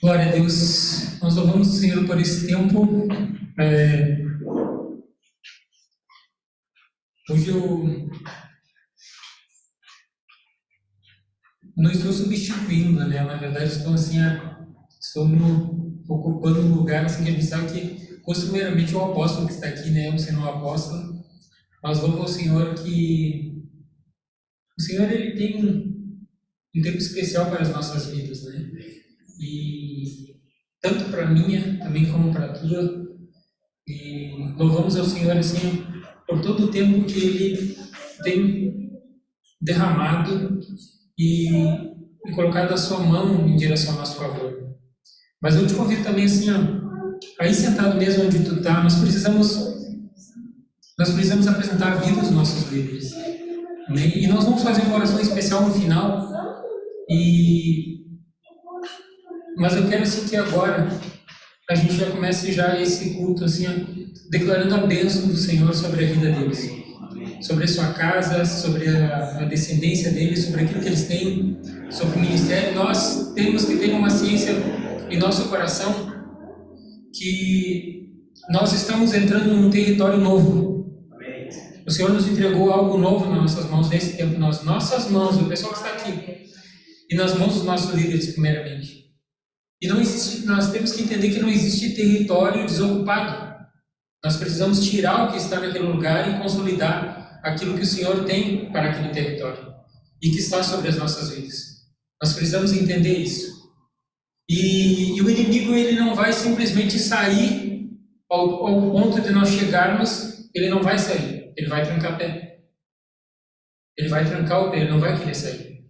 Glória a Deus. Nós louvamos o Senhor por esse tempo. Hoje eu não estou substituindo, né? Na verdade, estou ocupando um lugar assim, que a gente sabe que costumeiramente é o apóstolo que está aqui, né? Eu sendo um apóstolo. Mas louvo ao Senhor que o Senhor ele tem um tempo especial para as nossas vidas, né? E tanto para a minha, também como para a tua. E louvamos ao Senhor assim por todo o tempo que Ele tem derramado e colocado a sua mão em direção ao nosso favor. Mas eu te convido também assim, aí sentado mesmo onde tu está, nós precisamos apresentar a vida dos nossos líderes. Amém? E nós vamos fazer uma oração especial no final. Mas eu quero assim que agora a gente já comece já esse culto assim, declarando a bênção do Senhor sobre a vida deles, sobre a sua casa, sobre a descendência deles, sobre aquilo que eles têm, sobre o ministério. Nós temos que ter uma ciência em nosso coração que nós estamos entrando num território novo. O Senhor nos entregou algo novo nas nossas mãos nesse tempo, nas nossas mãos, o pessoal que está aqui, e nas mãos dos nossos líderes primeiramente. E nós temos que entender que não existe território desocupado. Nós precisamos tirar o que está naquele lugar e consolidar aquilo que o Senhor tem para aquele território e que está sobre as nossas vidas. Nós precisamos entender isso. E o inimigo ele não vai simplesmente sair ao ponto de nós chegarmos, ele não vai sair, ele vai trancar o pé. Ele vai trancar o pé, ele não vai querer sair.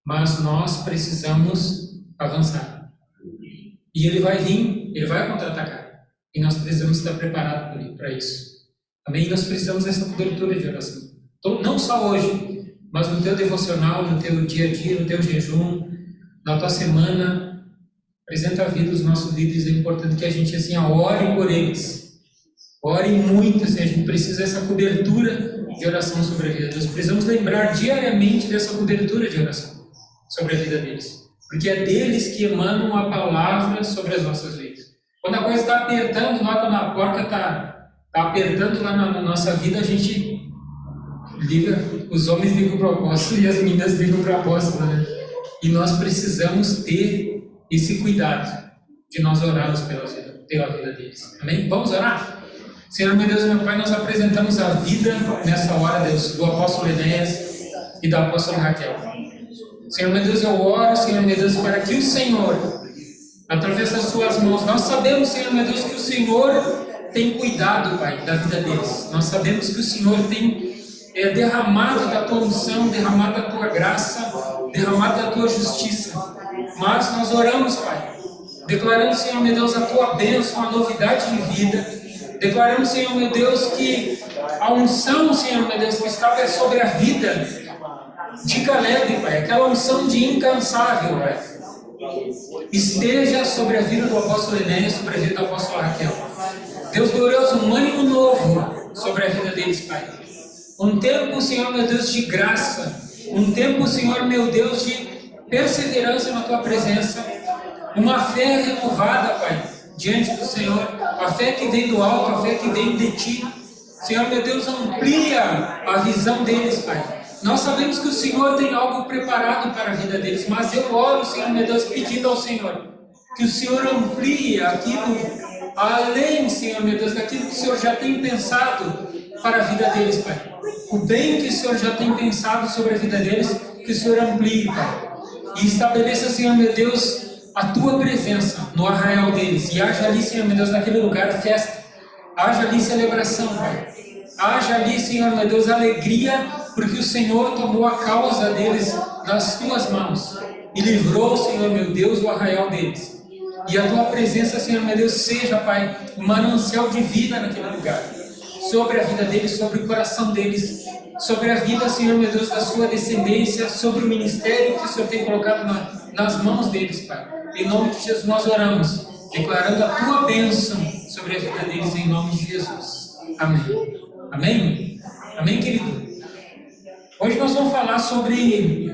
Mas nós precisamos avançar. E ele vai vir, ele vai contra-atacar. E nós precisamos estar preparados para isso. Amém? Nós precisamos dessa cobertura de oração. Então, não só hoje, mas no teu devocional, no teu dia a dia, no teu jejum, na tua semana. Apresenta a vida dos nossos líderes. É importante que a gente assim, ore por eles. Ore muito. Assim, a gente precisa dessa cobertura de oração sobre a vida deles. Precisamos lembrar diariamente dessa cobertura de oração sobre a vida deles. Porque é deles que emanam a palavra sobre as nossas vidas. Quando a coisa está apertando lá, quando a porca está apertando lá na nossa vida, a gente liga, os homens ligam para o apóstolo e as meninas ligam para o apóstolo, né? E nós precisamos ter esse cuidado de nós orarmos pela vida deles. Amém? Vamos orar? Senhor, meu Deus e meu Pai, nós apresentamos a vida nessa hora, Deus, do apóstolo Enéas e da apóstola Raquel. Senhor, meu Deus, eu oro, Senhor, meu Deus, para que o Senhor, através das suas mãos, nós sabemos, Senhor, meu Deus, que o Senhor tem cuidado, Pai, da vida deles. Nós sabemos que o Senhor tem derramado da tua unção, derramado da tua graça, derramado da tua justiça. Mas nós oramos, Pai, declarando, Senhor, meu Deus, a tua bênção, a novidade de vida. Declaramos, Senhor, meu Deus, que a unção, Senhor, meu Deus, que estava sobre a vida de Caleb, Pai, aquela unção de incansável, Pai, esteja sobre a vida do apóstolo Enéas, sobre a vida da apóstola Raquel. Deus glorioso, um ânimo novo sobre a vida deles, Pai. Um tempo, Senhor, meu Deus, de graça. Um tempo, Senhor, meu Deus, de perseverança na Tua presença. Uma fé renovada, Pai, diante do Senhor. A fé que vem do alto, a fé que vem de Ti. Senhor, meu Deus, amplia a visão deles, Pai. Nós sabemos que o Senhor tem algo preparado para a vida deles, mas eu oro, Senhor, meu Deus, pedindo ao Senhor que o Senhor amplie aquilo, além, Senhor, meu Deus, daquilo que o Senhor já tem pensado para a vida deles, Pai. O bem que o Senhor já tem pensado sobre a vida deles, que o Senhor amplie, Pai. E estabeleça, Senhor, meu Deus, a Tua presença no arraial deles. E haja ali, Senhor, meu Deus, naquele lugar, festa. Haja ali celebração, Pai. Haja ali, Senhor, meu Deus, alegria, porque o Senhor tomou a causa deles nas Tuas mãos e livrou, Senhor, meu Deus, o arraial deles. E a Tua presença, Senhor, meu Deus, seja, Pai, um manancial de vida naquele lugar, sobre a vida deles, sobre o coração deles, sobre a vida, Senhor, meu Deus, da sua descendência, sobre o ministério que o Senhor tem colocado nas mãos deles, Pai. Em nome de Jesus nós oramos, declarando a Tua bênção sobre a vida deles, em nome de Jesus. Amém. Amém? Amém, querido? Hoje nós vamos falar sobre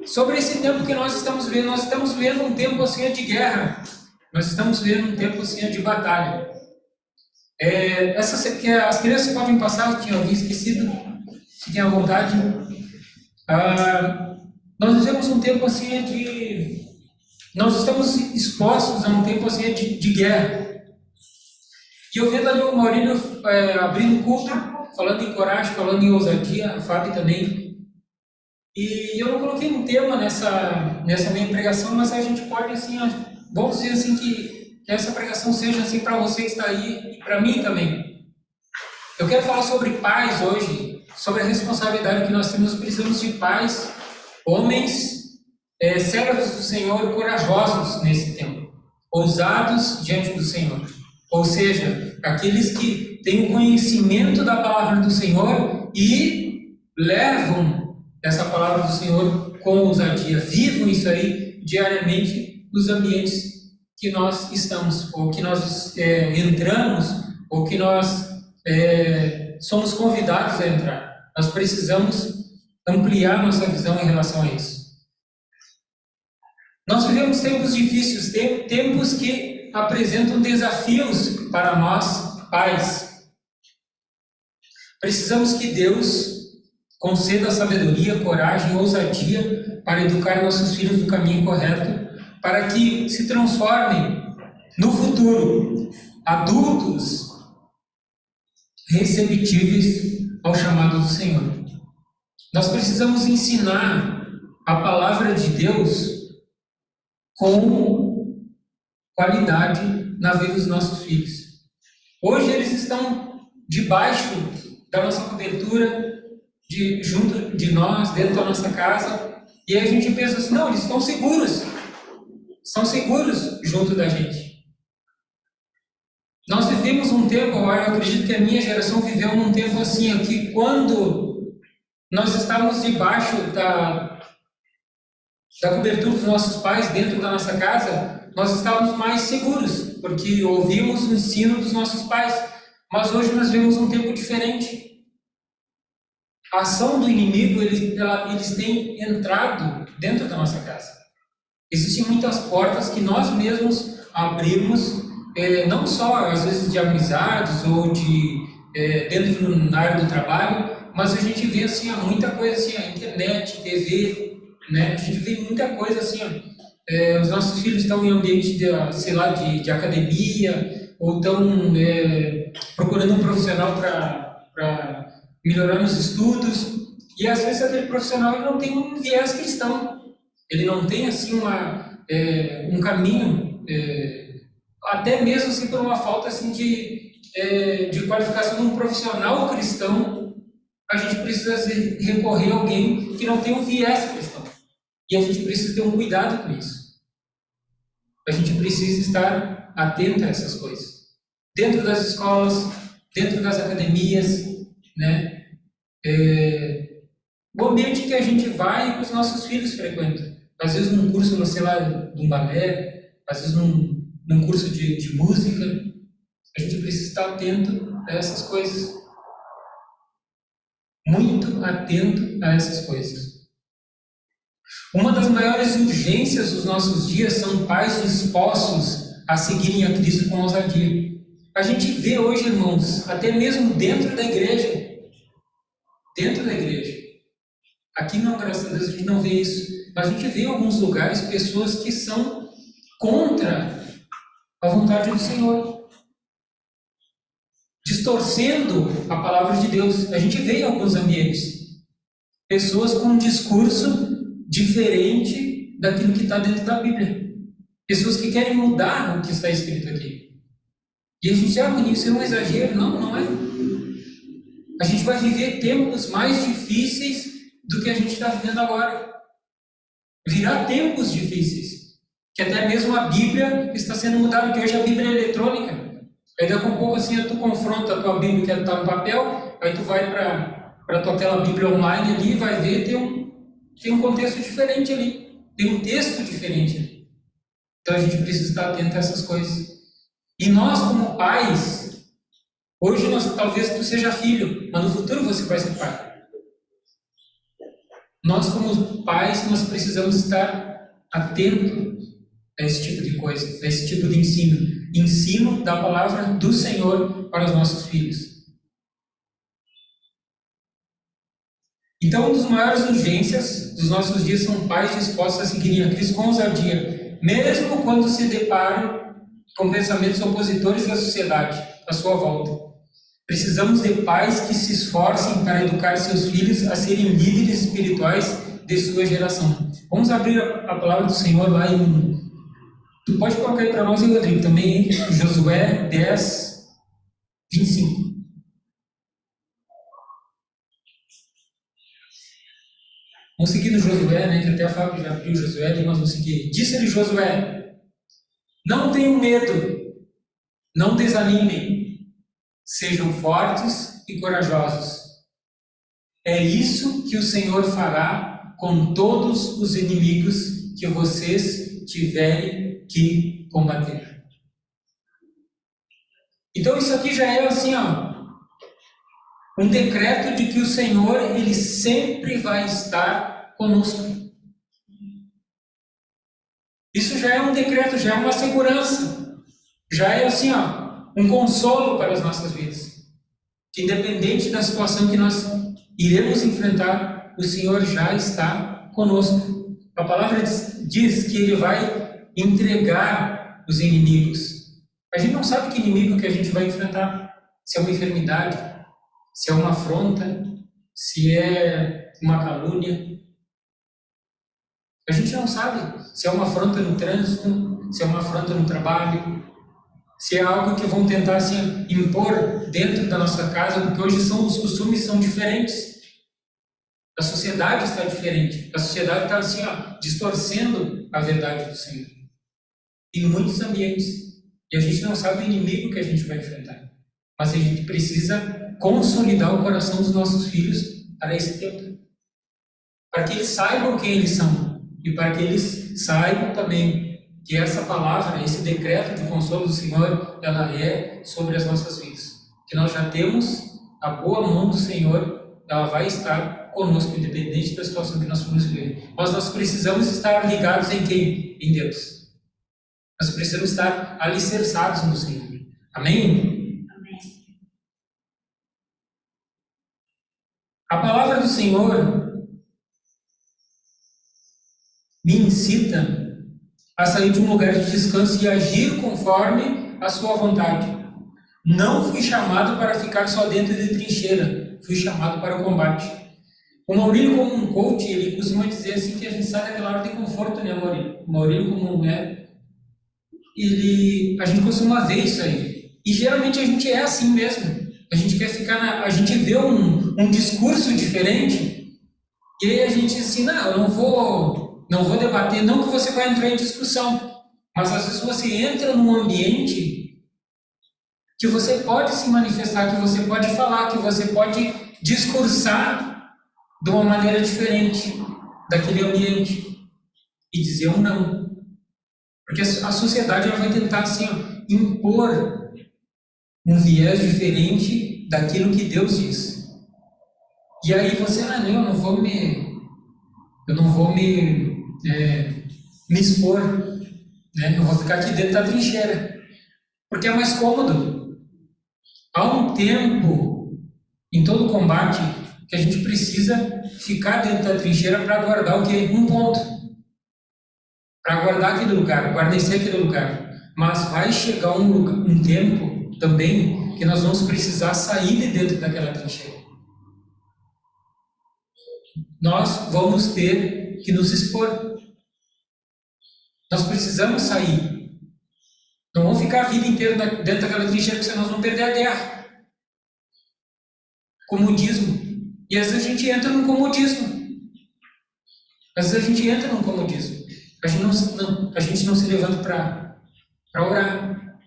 sobre esse tempo que nós estamos vivendo um tempo assim de guerra, nós estamos vivendo um tempo assim de batalha. Que as crianças podem passar, eu tinha alguém esquecido, se tem a vontade. Nós vivemos um tempo assim nós estamos expostos a um tempo assim de guerra. E eu vendo ali o Maurílio abrindo o culto, falando em coragem, falando em ousadia, a Fábio também. E eu não coloquei um tema nessa minha pregação, mas a gente pode, assim, vamos dizer assim, que essa pregação seja assim para você que está aí e para mim também. Eu quero falar sobre pais hoje, sobre a responsabilidade que nós temos. Precisamos de pais, homens, servos do Senhor, corajosos nesse tempo, ousados diante do Senhor. Ou seja, aqueles que têm o conhecimento da palavra do Senhor e levam essa palavra do Senhor com ousadia, vivam isso aí diariamente nos ambientes que nós estamos, ou que nós entramos, ou que nós somos convidados a entrar. Nós precisamos ampliar nossa visão em relação a isso. Nós vivemos tempos difíceis, tempos que apresentam desafios para nós, pais. Precisamos que Deus conceda sabedoria, coragem e ousadia para educar nossos filhos no caminho correto, para que se transformem no futuro adultos receptíveis ao chamado do Senhor. Nós precisamos ensinar a palavra de Deus com qualidade na vida dos nossos filhos. Hoje eles estão debaixo da nossa cobertura, junto de nós, dentro da nossa casa, e aí a gente pensa assim, não, eles estão seguros junto da gente. Nós vivemos um tempo, eu acredito que a minha geração viveu num tempo assim, que quando nós estávamos debaixo da cobertura dos nossos pais, dentro da nossa casa, nós estávamos mais seguros, porque ouvimos o ensino dos nossos pais. Mas hoje nós vemos um tempo diferente. A ação do inimigo, eles têm entrado dentro da nossa casa. Existem muitas portas que nós mesmos abrimos, não só às vezes de amizades ou dentro da área do trabalho, mas a gente vê assim, muita coisa assim, a internet, TV, né? A gente vê muita coisa assim, os nossos filhos estão em ambiente de academia, ou estão procurando um profissional para melhorar nos estudos, e às vezes aquele profissional ele não tem um viés cristão, ele não tem assim um caminho, até mesmo assim por uma falta assim de qualificação de um profissional cristão, a gente precisa recorrer a alguém que não tem um viés cristão, e a gente precisa ter um cuidado com isso. A gente precisa estar atento a essas coisas, dentro das escolas, dentro das academias, né? O ambiente que a gente vai e que os nossos filhos frequentam. Às vezes num curso, sei lá, de um balé, às vezes num curso de música. A gente precisa estar atento a essas coisas. Muito atento a essas coisas. Uma das maiores urgências dos nossos dias são pais dispostos a seguirem a Cristo com ousadia. A gente vê hoje, irmãos, até mesmo dentro da igreja, aqui não, graças a Deus, a gente não vê isso, mas a gente vê em alguns lugares pessoas que são contra a vontade do Senhor, distorcendo a palavra de Deus. A gente vê em alguns ambientes pessoas com um discurso diferente daquilo que está dentro da Bíblia, pessoas que querem mudar o que está escrito aqui. E a gente acha que isso é um exagero. Não é. A gente vai viver tempos mais difíceis do que a gente está vivendo agora. Virá tempos difíceis, que até mesmo a Bíblia está sendo mudada, que hoje a Bíblia é eletrônica. Aí daqui a pouco assim, tu confronta a tua Bíblia que está no papel, aí tu vai para a tua tela Bíblia online ali, vai ver, tem um contexto diferente ali, tem um texto diferente ali. Então a gente precisa estar atento a essas coisas. E nós, como pais, hoje talvez tu seja filho, mas no futuro você vai ser pai. Nós, como pais, nós precisamos estar atentos a esse tipo de coisa, a esse tipo de ensino. Ensino da palavra do Senhor para os nossos filhos. Então, uma das maiores urgências dos nossos dias são pais dispostos a seguirem a Cristo com ousadia, mesmo quando se deparam com pensamentos opositores da sociedade à sua volta. Precisamos de pais que se esforcem para educar seus filhos a serem líderes espirituais de sua geração. Vamos abrir a palavra do Senhor lá em... Tu pode colocar aí para nós, Rodrigo, também, hein? Josué 10, 25. Vamos seguir no Josué, né? Que até a Fábio já abriu Josué, e nós vamos seguir. Disse-lhe Josué: não tenham medo, não desanimem, sejam fortes e corajosos. É isso que o Senhor fará com todos os inimigos que vocês tiverem que combater. Então isso aqui já é assim, ó, um decreto de que o Senhor, Ele sempre vai estar conosco. Isso já é um decreto, já é uma segurança. Já é assim, ó, um consolo para as nossas vidas. Que independente da situação que nós iremos enfrentar, o Senhor já está conosco. A palavra diz que Ele vai entregar os inimigos. A gente não sabe que inimigo que a gente vai enfrentar. Se é uma enfermidade, se é uma afronta, se é uma calúnia. A gente não sabe se é uma afronta no trânsito, se é uma afronta no trabalho, se é algo que vão tentar assim, impor dentro da nossa casa, porque hoje os costumes são diferentes. A sociedade está diferente. A sociedade está assim, ó, distorcendo a verdade do Senhor. Em muitos ambientes. E a gente não sabe o inimigo que a gente vai enfrentar. Mas a gente precisa consolidar o coração dos nossos filhos para esse tempo. Para que eles saibam quem eles são. E para que eles saibam também que essa palavra, esse decreto de consolo do Senhor, ela é sobre as nossas vidas. Que nós já temos a boa mão do Senhor, ela vai estar conosco, independente da situação que nós formos viver. Mas nós precisamos estar ligados em quem? Em Deus. Nós precisamos estar alicerçados no Senhor. Amém? Amém. A palavra do Senhor me incita a sair de um lugar de descanso e agir conforme a sua vontade. Não fui chamado para ficar só dentro de trincheira, fui chamado para o combate. O Maurílio, como um coach, ele costuma dizer assim que a gente sai daquela área de conforto, né, Maurílio? O Maurílio, como a gente costuma ver isso aí. E geralmente a gente é assim mesmo. A gente quer ficar a gente vê um discurso diferente, e aí a gente diz assim, não, eu não vou debater, não que você vai entrar em discussão, mas às vezes você entra num ambiente que você pode se manifestar, que você pode falar, que você pode discursar de uma maneira diferente daquele ambiente e dizer um não. Porque a sociedade ela vai tentar assim, ó, impor um viés diferente daquilo que Deus diz. E aí você, não, eu não vou me expor, né? Eu vou ficar aqui dentro da trincheira, porque é mais cômodo. Há um tempo em todo combate que a gente precisa ficar dentro da trincheira para guardar o quê? Um ponto. Para guardar aquele lugar, guarnecer aquele lugar. Mas vai chegar um tempo também que nós vamos precisar sair de dentro daquela trincheira. Nós vamos ter que nos expor. Nós precisamos sair. Não vamos ficar a vida inteira dentro daquela trincheira, porque senão nós vamos perder a guerra. Comodismo. E às vezes a gente entra num comodismo. Às vezes a gente entra num comodismo. A gente não se levanta para orar.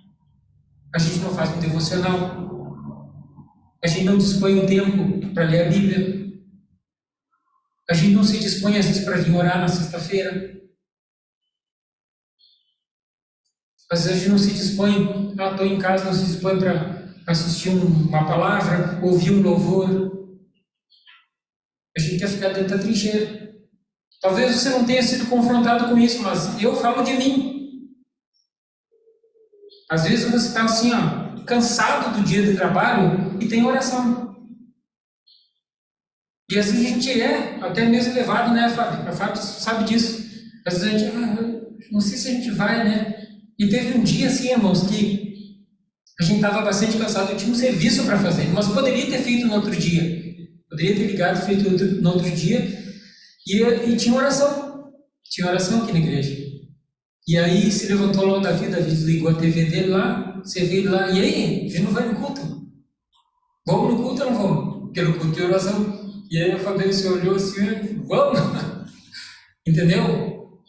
A gente não faz um devocional. A gente não dispõe um tempo para ler a Bíblia. A gente não se dispõe às vezes para vir orar na sexta-feira. Às vezes a gente não se dispõe, estou em casa, não se dispõe para assistir uma palavra, ouvir um louvor. A gente quer ficar dentro da trincheira. Talvez você não tenha sido confrontado com isso, mas eu falo de mim. Às vezes você está assim, ó, cansado do dia de trabalho e tem oração. E às vezes a gente é até mesmo levado, né, Fábio? A Fábio sabe disso. Às vezes a gente, não sei se a gente vai, né? E teve um dia assim, irmãos, que a gente estava bastante cansado, eu tinha um serviço para fazer, mas poderia ter feito no outro dia. Poderia ter ligado e feito no outro dia. E tinha oração. Tinha oração aqui na igreja. E aí se levantou lá o Davi desligou a TV dele lá, você veio lá, e aí, a gente não vai no culto? Vamos no culto ou não vamos? Porque no culto tem oração. E aí a Fabrício olhou assim, vamos! Entendeu?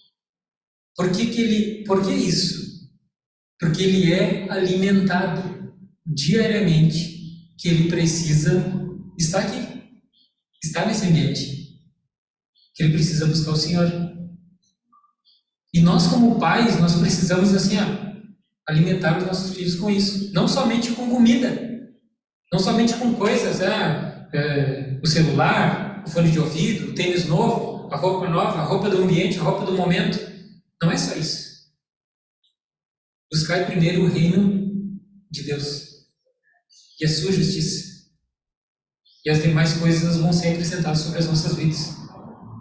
Por que isso? Porque ele é alimentado diariamente, que ele precisa estar aqui, estar nesse ambiente, que ele precisa buscar o Senhor. E nós como pais, nós precisamos assim, alimentar os nossos filhos com isso, não somente com comida, não somente com coisas, o celular, o fone de ouvido, o tênis novo, a roupa nova, a roupa do ambiente, a roupa do momento. Não é só isso. Buscar primeiro o reino de Deus e a sua justiça. E as demais coisas vão ser acrescentadas sobre as nossas vidas.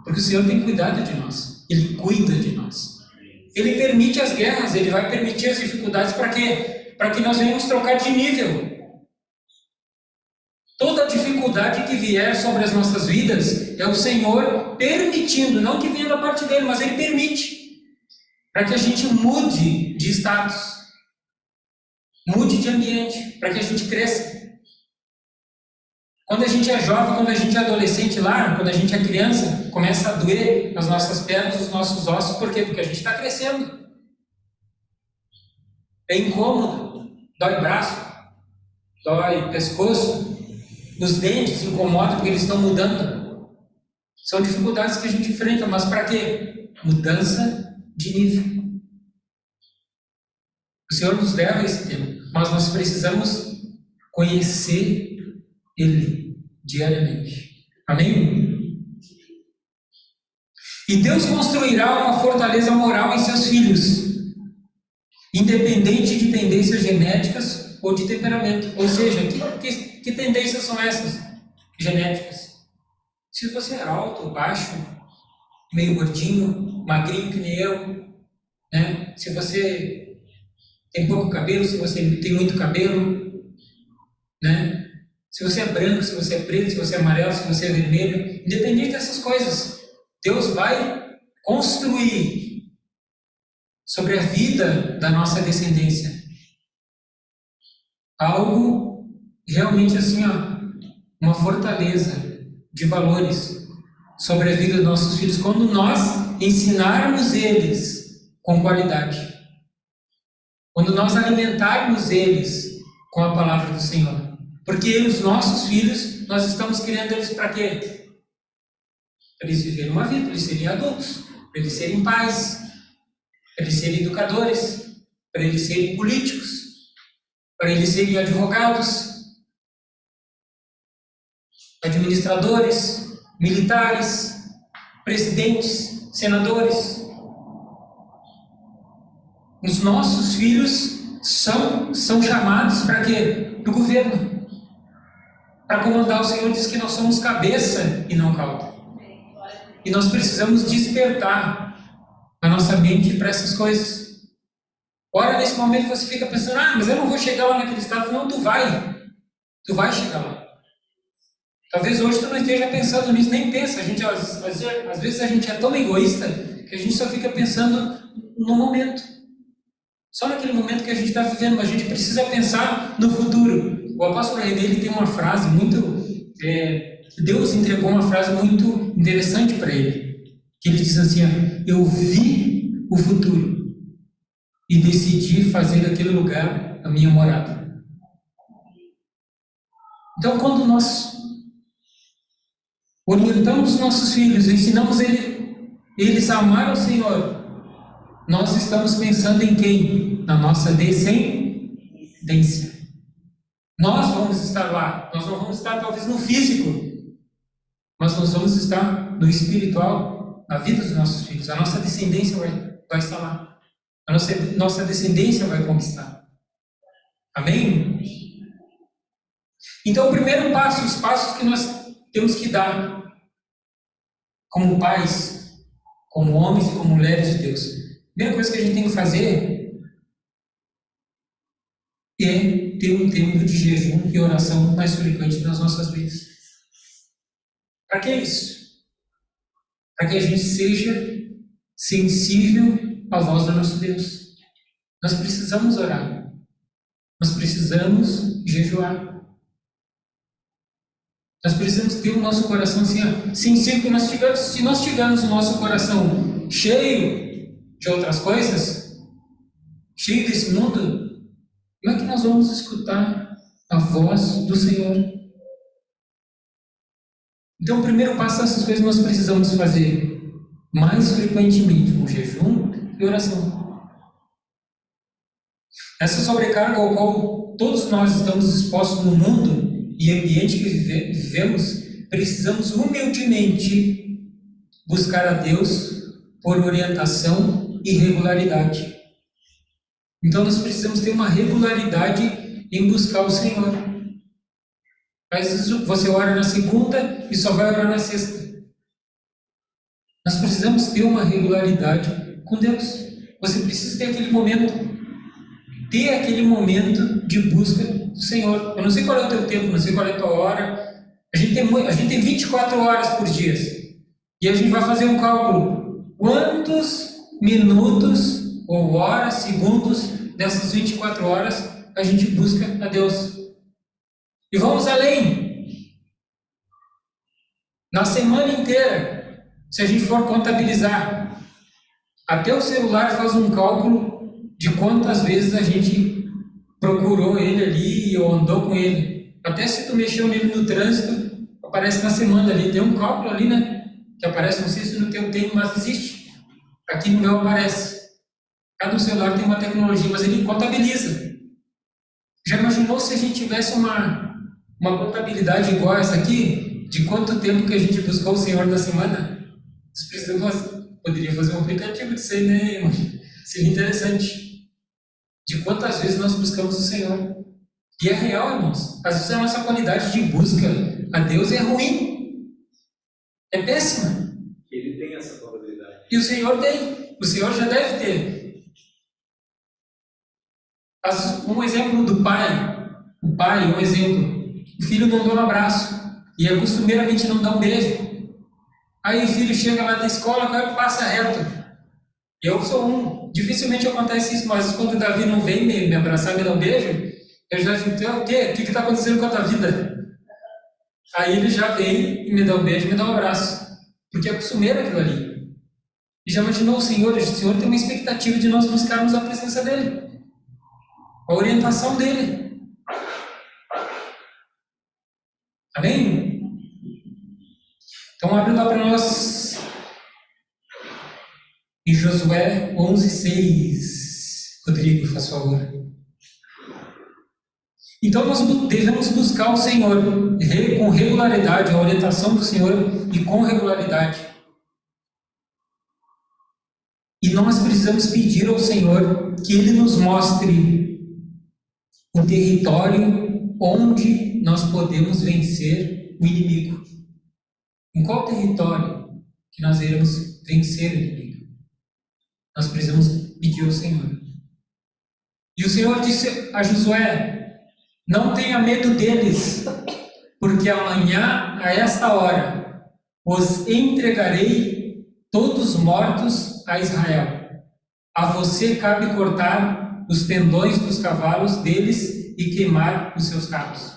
Porque o Senhor tem cuidado de nós. Ele cuida de nós. Ele permite as guerras, Ele vai permitir as dificuldades para quê? Para que nós venhamos trocar de nível. Toda dificuldade que vier sobre as nossas vidas é o Senhor permitindo, não que venha da parte dele, mas Ele permite, para que a gente mude de status, mude de ambiente, para que a gente cresça. Quando a gente é jovem, quando a gente é adolescente lá, quando a gente é criança, começa a doer as nossas pernas, os nossos ossos, por quê? Porque a gente está crescendo. É incômodo, dói braço, dói pescoço, os dentes incomodam porque eles estão mudando. São dificuldades que a gente enfrenta, mas para quê? Mudança de nível. O Senhor nos leva a esse tema, mas nós precisamos conhecer Ele diariamente. Amém? E Deus construirá uma fortaleza moral em seus filhos, independente de tendências genéticas ou de temperamento. Ou seja, que tendências são essas genéticas? Se você é alto, baixo, meio gordinho, magrinho que nem eu, né? Se você tem pouco cabelo, se você tem muito cabelo, né? Se você é branco, se você é preto, se você é amarelo, se você é vermelho, independente dessas coisas, Deus vai construir sobre a vida da nossa descendência algo realmente assim, uma fortaleza de valores sobre a vida dos nossos filhos, quando nós ensinarmos eles com qualidade, quando nós alimentarmos eles com a palavra do Senhor. Porque os nossos filhos, nós estamos criando eles para quê? Para eles viverem uma vida, para eles serem adultos, para eles serem pais, para eles serem educadores, para eles serem políticos, para eles serem advogados, administradores, militares, presidentes, senadores. Os nossos filhos são chamados para quê? Para o governo. Para comandar. O Senhor diz que nós somos cabeça e não cauda. E nós precisamos despertar a nossa mente para essas coisas. Ora, nesse momento você fica pensando, mas eu não vou chegar lá naquele estado. Não, tu vai chegar lá. Talvez hoje tu não esteja pensando nisso, nem pensa. Às vezes a gente é tão egoísta que a gente só fica pensando no momento. Só naquele momento que a gente está vivendo, mas a gente precisa pensar no futuro. O apóstolo René, ele tem uma frase Deus entregou uma frase muito interessante para ele, que ele diz assim, eu vi o futuro e decidi fazer daquele lugar a minha morada. Então, quando nós orientamos os nossos filhos, ensinamos eles a amar ao Senhor, nós estamos pensando em quem? Na nossa descendência. Nós vamos estar lá, nós não vamos estar talvez no físico, mas nós vamos estar no espiritual, na vida dos nossos filhos. A nossa descendência vai estar lá. A nossa descendência vai conquistar. Amém? Então, o primeiro passo, os passos que nós temos que dar como pais, como homens e como mulheres de Deus. A primeira coisa que a gente tem que fazer é ter um tempo de jejum e oração mais frequente nas nossas vidas. Para que isso? Para que a gente seja sensível à voz do nosso Deus. Nós precisamos orar. Nós precisamos jejuar. Nós precisamos ter o nosso coração assim, sensível, que se nós tivermos o nosso coração cheio de outras coisas, cheio desse mundo, como é que nós vamos escutar a voz do Senhor? Então, o primeiro passo dessas coisas nós precisamos fazer mais frequentemente, com jejum e oração. Essa sobrecarga ao qual todos nós estamos expostos no mundo e ambiente que vivemos, precisamos humildemente buscar a Deus por orientação e regularidade. Então, nós precisamos ter uma regularidade em buscar o Senhor. Às vezes você ora na segunda e só vai orar na sexta. Nós precisamos ter uma regularidade com Deus. Você precisa ter aquele momento de busca do Senhor. Eu não sei qual é o teu tempo, não sei qual é a tua hora. A gente tem 24 horas por dia. E a gente vai fazer um cálculo. Quantos minutos, ou horas, segundos, dessas 24 horas, a gente busca a Deus? E vamos além. Na semana inteira, se a gente for contabilizar, até o celular faz um cálculo de quantas vezes a gente procurou ele ali ou andou com ele. Até se tu mexeu nele no trânsito, aparece na semana ali. Tem um cálculo ali, né? Que aparece, não sei se no teu tem, mas existe. Aqui no meu aparece. Cada celular tem uma tecnologia, mas ele contabiliza. Já imaginou se a gente tivesse uma contabilidade igual a essa aqui? De quanto tempo que a gente buscou o Senhor na semana? Poderia fazer um aplicativo disso aí, né, irmão? Seria interessante. De quantas vezes nós buscamos o Senhor. E é real, irmãos. Às vezes a nossa qualidade de busca a Deus é ruim. É péssima. Ele tem essa probabilidade. E o Senhor tem. O Senhor já deve ter. Um exemplo do pai. O pai, um exemplo. O filho não dá um abraço. E é costumeiramente não dá um beijo. Aí o filho chega lá da escola, o cara passa reto. Eu sou um. Dificilmente acontece isso, mas quando o Davi não vem me abraçar, me dar um beijo, eu já digo, o quê? O que está acontecendo com a tua vida? Aí ele já vem e me dá um beijo, me dá um abraço. Porque é costumeiro aquilo ali. E já imaginou o Senhor tem uma expectativa de nós buscarmos a presença dEle. A orientação dEle. Amém? Então abre lá para nós em Josué 11:6. Rodrigo, faz favor. Então nós devemos buscar o Senhor com regularidade, a orientação do Senhor e com regularidade. E nós precisamos pedir ao Senhor que Ele nos mostre o território onde nós podemos vencer o inimigo. Em qual território que nós iremos vencer o inimigo? Nós precisamos pedir ao Senhor. E o Senhor disse a Josué: não tenha medo deles, porque amanhã, a esta hora, os entregarei todos mortos a Israel. A você cabe cortar os tendões dos cavalos deles e queimar os seus carros.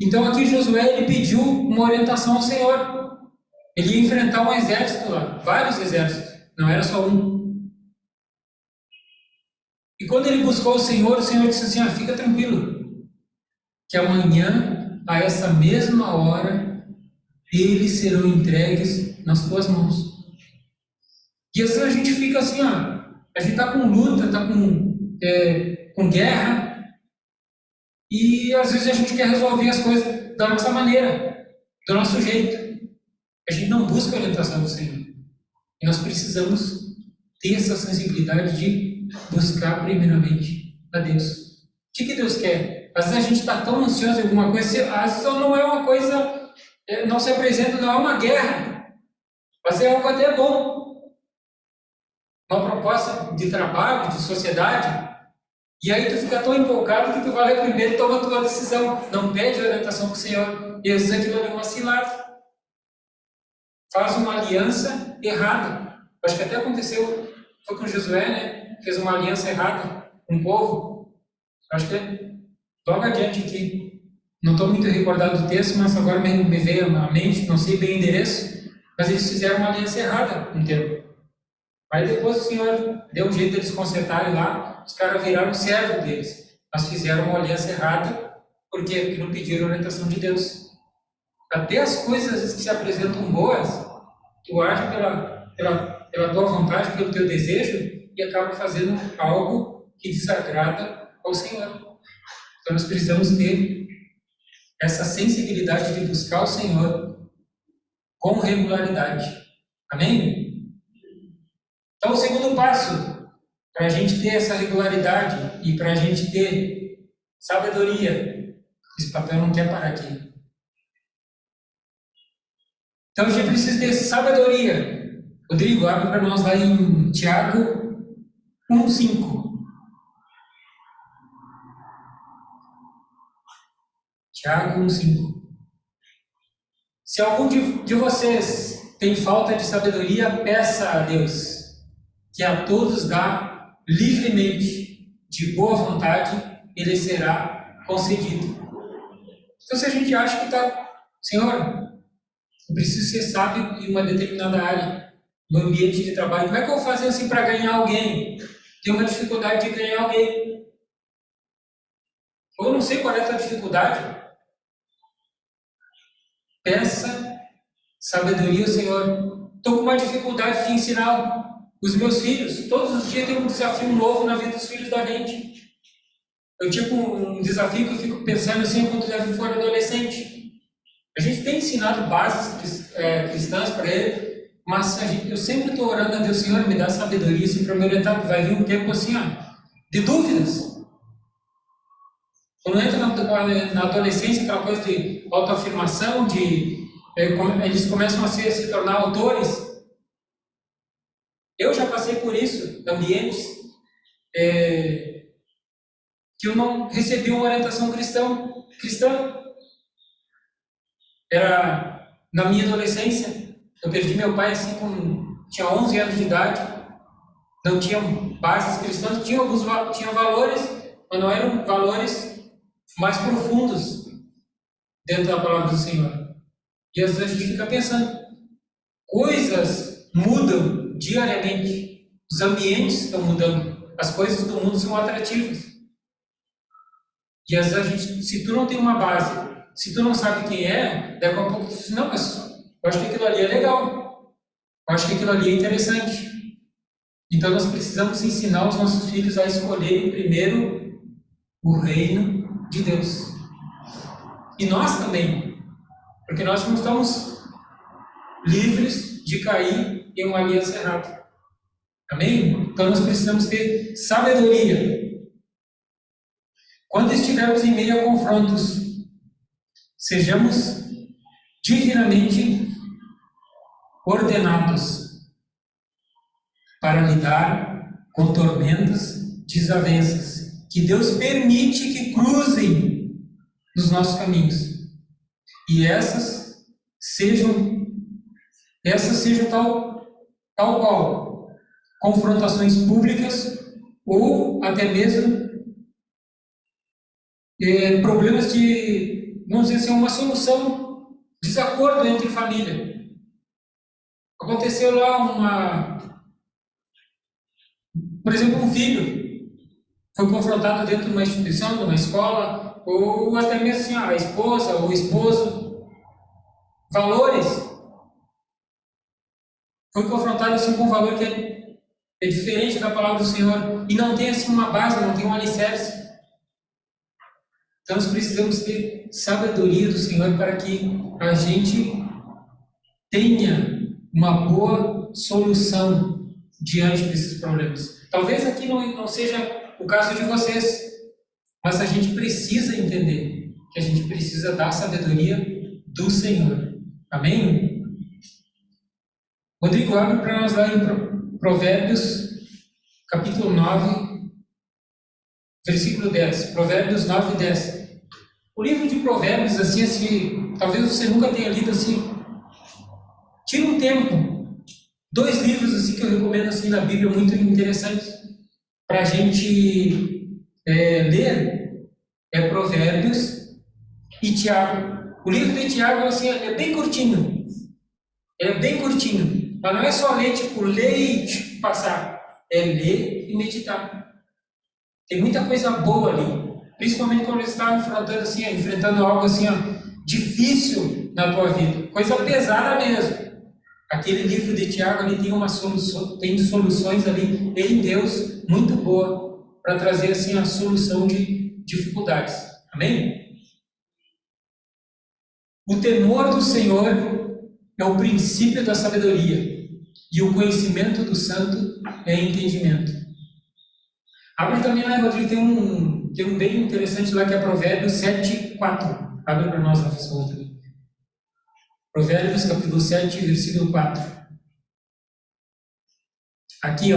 Então aqui Josué ele pediu uma orientação ao Senhor. Ele ia enfrentar um exército lá, vários exércitos, não era só um. E quando ele buscou o Senhor disse assim: fica tranquilo, que amanhã, a essa mesma hora, eles serão entregues nas tuas mãos. E assim a gente fica assim, a gente está com luta, está com guerra, e às vezes a gente quer resolver as coisas da nossa maneira, do nosso jeito. a gente não busca a orientação do Senhor. E nós precisamos ter essa sensibilidade de buscar primeiramente a Deus. O que Deus quer? Às vezes a gente está tão ansioso em alguma coisa, às vezes não é uma coisa, não se apresenta, não é uma guerra, mas é algo até bom. Uma proposta de trabalho, de sociedade, e aí tu fica tão empolgado que tu vai lá primeiro e toma a tua decisão. Não pede orientação para o Senhor. E às vezes aquilo é uma cilada. Faz uma aliança errada. Acho que até aconteceu, foi com Josué, né? Fez uma aliança errada com o povo. Acho que logo adiante aqui. Não estou muito recordado do texto, mas agora me veio à mente, não sei bem o endereço, mas eles fizeram uma aliança errada um tempo. Aí depois o Senhor deu um jeito deles consertarem lá, os caras viraram servo deles. Mas fizeram uma aliança errada, por quê? Porque não pediram a orientação de Deus. Até as coisas às vezes que se apresentam boas, tu age pela tua vontade, pelo teu desejo, e acaba fazendo algo que desagrada ao Senhor. Então nós precisamos ter essa sensibilidade de buscar o Senhor com regularidade. Amém? Então, o segundo passo, para a gente ter essa regularidade e para a gente ter sabedoria, esse papel não quer parar aqui. Então, a gente precisa ter sabedoria. Rodrigo, abre para nós lá em Tiago 1,5. Tiago 1,5. Se algum de vocês tem falta de sabedoria, peça a Deus, que a todos dá livremente, de boa vontade, ele será concedido. Então, se a gente acha que está, Senhor, eu preciso ser sábio em uma determinada área, no ambiente de trabalho, como é que eu vou fazer assim para ganhar alguém? Tenho uma dificuldade de ganhar alguém. Ou eu não sei qual é a tua dificuldade. Peça sabedoria ao Senhor. Estou com uma dificuldade de ensinar os meus filhos. Todos os dias tem um desafio novo na vida dos filhos da gente. Eu tipo um desafio que eu fico pensando assim quando ele for adolescente. A gente tem ensinado bases cristãs para ele, mas eu sempre estou orando a Deus, Senhor, me dá sabedoria assim, para me orientar, vai vir um tempo assim, ó, de dúvidas. Quando entra na adolescência, aquela coisa de autoafirmação, eles começam a se tornar autores. Eu já passei por isso, em ambientes que eu não recebi uma orientação cristã. Era na minha adolescência, eu perdi meu pai assim, tinha 11 anos de idade, não tinha bases cristãs, tinha valores, mas não eram valores mais profundos dentro da palavra do Senhor. E às vezes a gente fica pensando, coisas mudam diariamente, os ambientes estão mudando, as coisas do mundo são atrativas. E às vezes se tu não tem uma base, se tu não sabe quem é, daqui a pouco tu diz, não, mas eu acho que aquilo ali é legal, eu acho que aquilo ali é interessante. Então nós precisamos ensinar os nossos filhos a escolherem primeiro o reino de Deus. E nós também, porque nós não estamos livres de cair em uma aliança errada. Amém? Então nós precisamos ter sabedoria. Quando estivermos em meio a confrontos, sejamos divinamente ordenados para lidar com tormentas, desavenças, que Deus permite que cruzem nos nossos caminhos. E essas sejam tal qual confrontações públicas ou até mesmo problemas de, vamos dizer assim, uma solução, desacordo entre família. Aconteceu lá por exemplo, um filho foi confrontado dentro de uma instituição, de uma escola, ou até mesmo assim, a esposa ou o esposo, valores, foi confrontado assim com um valor que é diferente da palavra do Senhor, e não tem assim uma base, não tem um alicerce. Então nós precisamos ter sabedoria do Senhor para que a gente tenha uma boa solução diante desses problemas. Talvez aqui não seja o caso de vocês, mas a gente precisa entender que a gente precisa da sabedoria do Senhor. Amém? Rodrigo, abre para nós lá em Provérbios, capítulo 9, versículo 10. Provérbios 9, 10. O livro de Provérbios, assim, talvez você nunca tenha lido assim. Tira um tempo. 2 livros assim que eu recomendo assim na Bíblia muito interessantes para a gente ler é Provérbios e Tiago. O livro de Tiago assim é bem curtinho. É bem curtinho. Mas não é só ler, tipo, ler e passar. É ler e meditar. Tem muita coisa boa ali. Principalmente quando eles estavam enfrentando algo assim, difícil na tua vida. Coisa pesada mesmo. Aquele livro de Tiago ali tem soluções ali em Deus muito boa para trazer assim a solução de dificuldades. Amém? O temor do Senhor é o princípio da sabedoria e o conhecimento do santo é entendimento. Abre também lá, Rodrigo, tem um bem interessante lá que é Provérbios 7, 4. Abre para nós, professor Rodrigo. Provérbios capítulo 7, versículo 4. Aqui,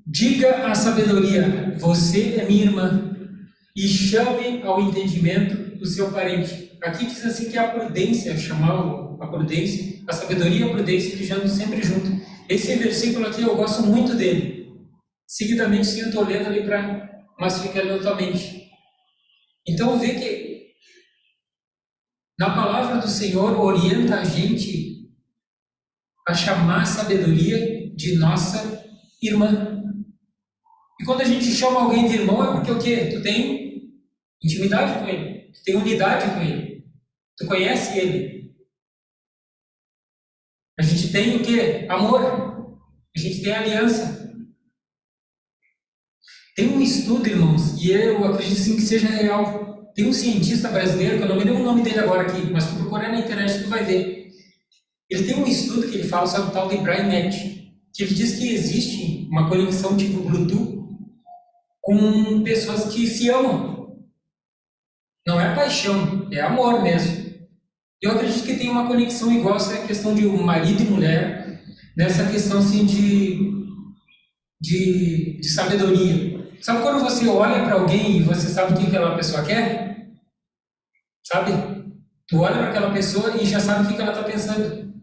diga à sabedoria, você é minha irmã, e chame ao entendimento o seu parente. Aqui diz assim que a prudência, chamar a prudência, a sabedoria e a prudência, eles andam sempre juntos. Esse versículo aqui eu gosto muito dele. Seguidamente, sim, eu estou lendo ali para massificar na tua mente. Então, vê que na palavra do Senhor orienta a gente a chamar a sabedoria de nossa irmã. E quando a gente chama alguém de irmão é porque o quê? Tu tem intimidade com ele, tu tem unidade com ele, tu conhece ele. A gente tem o quê? Amor. A gente tem aliança. Tem um estudo, irmãos, e eu acredito sim que seja real. Tem um cientista brasileiro, que eu não me lembro o nome dele agora aqui, mas se tu procurar na internet tu vai ver. Ele tem um estudo que ele fala sobre o tal de BrainNet, que ele diz que existe uma conexão tipo Bluetooth com pessoas que se amam. Não é paixão, é amor mesmo. Eu acredito que tem uma conexão igual essa questão de marido e mulher, nessa questão assim de sabedoria. Sabe quando você olha para alguém e você sabe o que aquela pessoa quer? Sabe? Tu olha para aquela pessoa e já sabe o que ela está pensando.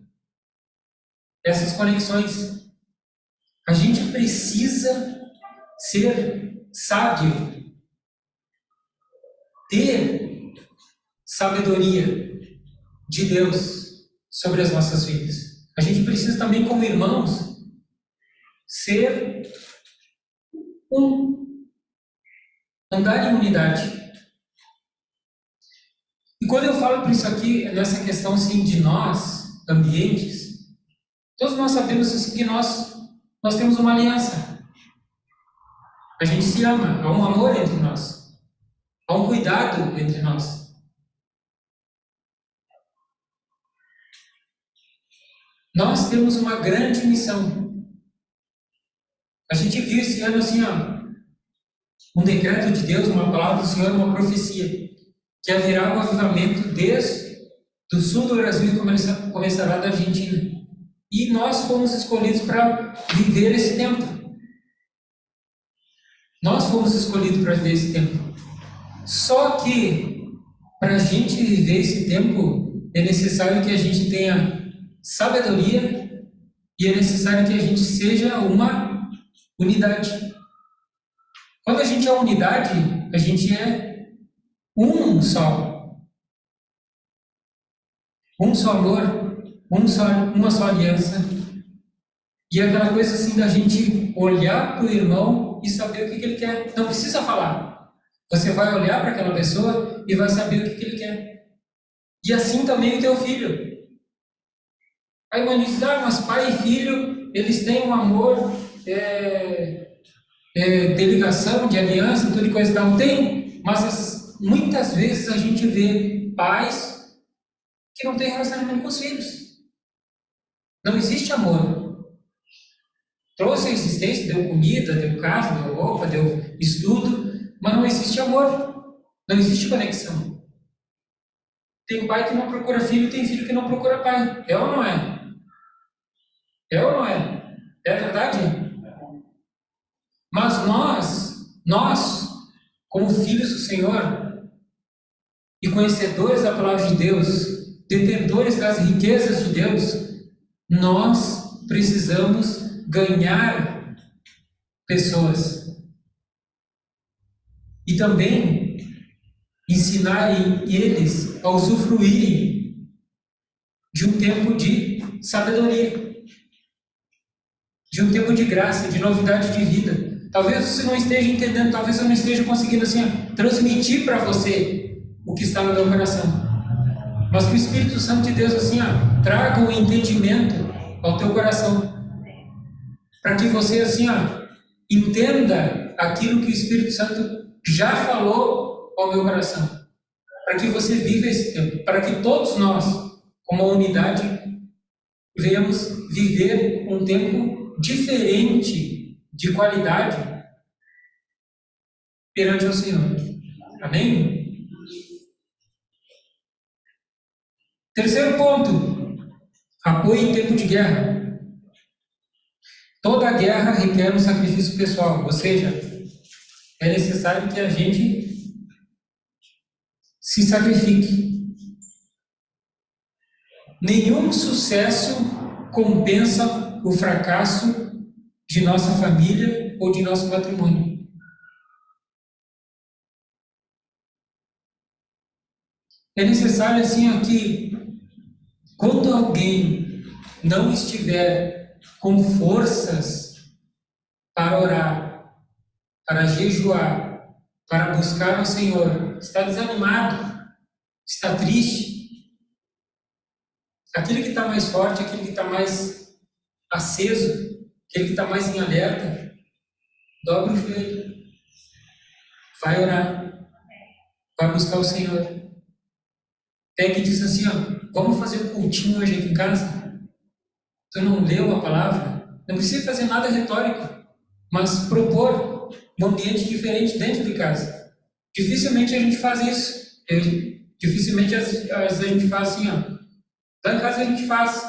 Essas conexões. A gente precisa ser sábio. Ter sabedoria de Deus sobre as nossas vidas. A gente precisa também, como irmãos, ser andar em unidade. E quando eu falo por isso aqui, nessa questão assim, de nós, ambientes, todos nós sabemos assim, que nós temos uma aliança. A gente se ama, há um amor entre nós, há um cuidado entre nós. Nós temos uma grande missão. A gente viu esse ano assim, um decreto de Deus, uma palavra do Senhor, uma profecia, que haverá um avivamento desde do sul do Brasil e começará da Argentina. E nós fomos escolhidos para viver esse tempo. Nós fomos escolhidos para viver esse tempo. Só que, para a gente viver esse tempo, é necessário que a gente tenha sabedoria e é necessário que a gente seja uma unidade. Quando a gente é unidade, a gente é um só. Um só amor, uma só aliança. E é aquela coisa assim da gente olhar para o irmão e saber o que ele quer. Não precisa falar. Você vai olhar para aquela pessoa e vai saber o que ele quer. E assim também o teu filho. Aí mãe diz, mas pai e filho, eles têm um amor, de ligação, de aliança, tudo e coisa e tal. Tem, mas muitas vezes a gente vê pais que não têm relacionamento com os filhos. não existe amor. Trouxe a existência, deu comida, deu casa, deu roupa, deu estudo, mas não existe amor, não existe conexão. Tem pai que não procura filho, tem filho que não procura pai. É ou não é? É ou não é? É verdade? Mas nós, como filhos do Senhor e conhecedores da palavra de Deus, detentores das riquezas de Deus, nós precisamos ganhar pessoas e também ensinar eles a usufruírem de um tempo de sabedoria, de um tempo de graça, de novidade de vida. Talvez você não esteja entendendo, talvez eu não esteja conseguindo assim transmitir para você o que está no meu coração, mas que o Espírito Santo de Deus assim traga o entendimento ao teu coração, para que você assim entenda aquilo que o Espírito Santo já falou ao meu coração, para que você viva esse tempo, para que todos nós, como unidade, venhamos viver um tempo diferente, de qualidade, perante o Senhor. Amém? Terceiro ponto, apoio em tempo de guerra. Toda guerra requer um sacrifício pessoal, ou seja, é necessário que a gente se sacrifique. Nenhum sucesso compensa o fracasso de nossa família ou de nosso patrimônio. É necessário assim que quando alguém não estiver com forças para orar, para jejuar, para buscar o Senhor, está desanimado, está triste, aquele que está mais forte, aquele que está mais aceso, aquele que está mais em alerta, dobra o joelho, vai orar, vai buscar o Senhor. Pega e diz assim, vamos fazer um cultinho hoje aqui em casa? Tu não leu a palavra? Não precisa fazer nada retórico, mas propor um ambiente diferente dentro de casa. Dificilmente a gente faz isso. Dificilmente a gente faz assim, lá em casa a gente faz.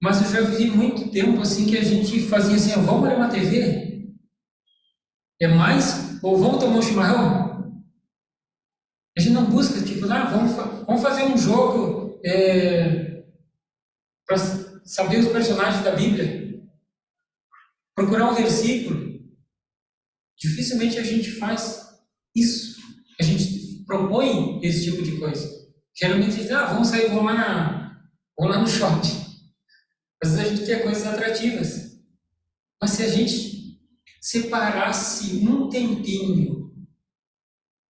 Mas eu já vivi muito tempo assim que a gente fazia assim, vamos olhar uma TV? É mais? Ou vamos tomar um chimarrão? A gente não busca, tipo, vamos fazer um jogo para saber os personagens da Bíblia, procurar um versículo. Dificilmente a gente faz isso. A gente propõe esse tipo de coisa. Geralmente a gente diz, vamos sair, vamos lá no shopping. Às vezes a gente quer coisas atrativas. Mas se a gente separasse um tempinho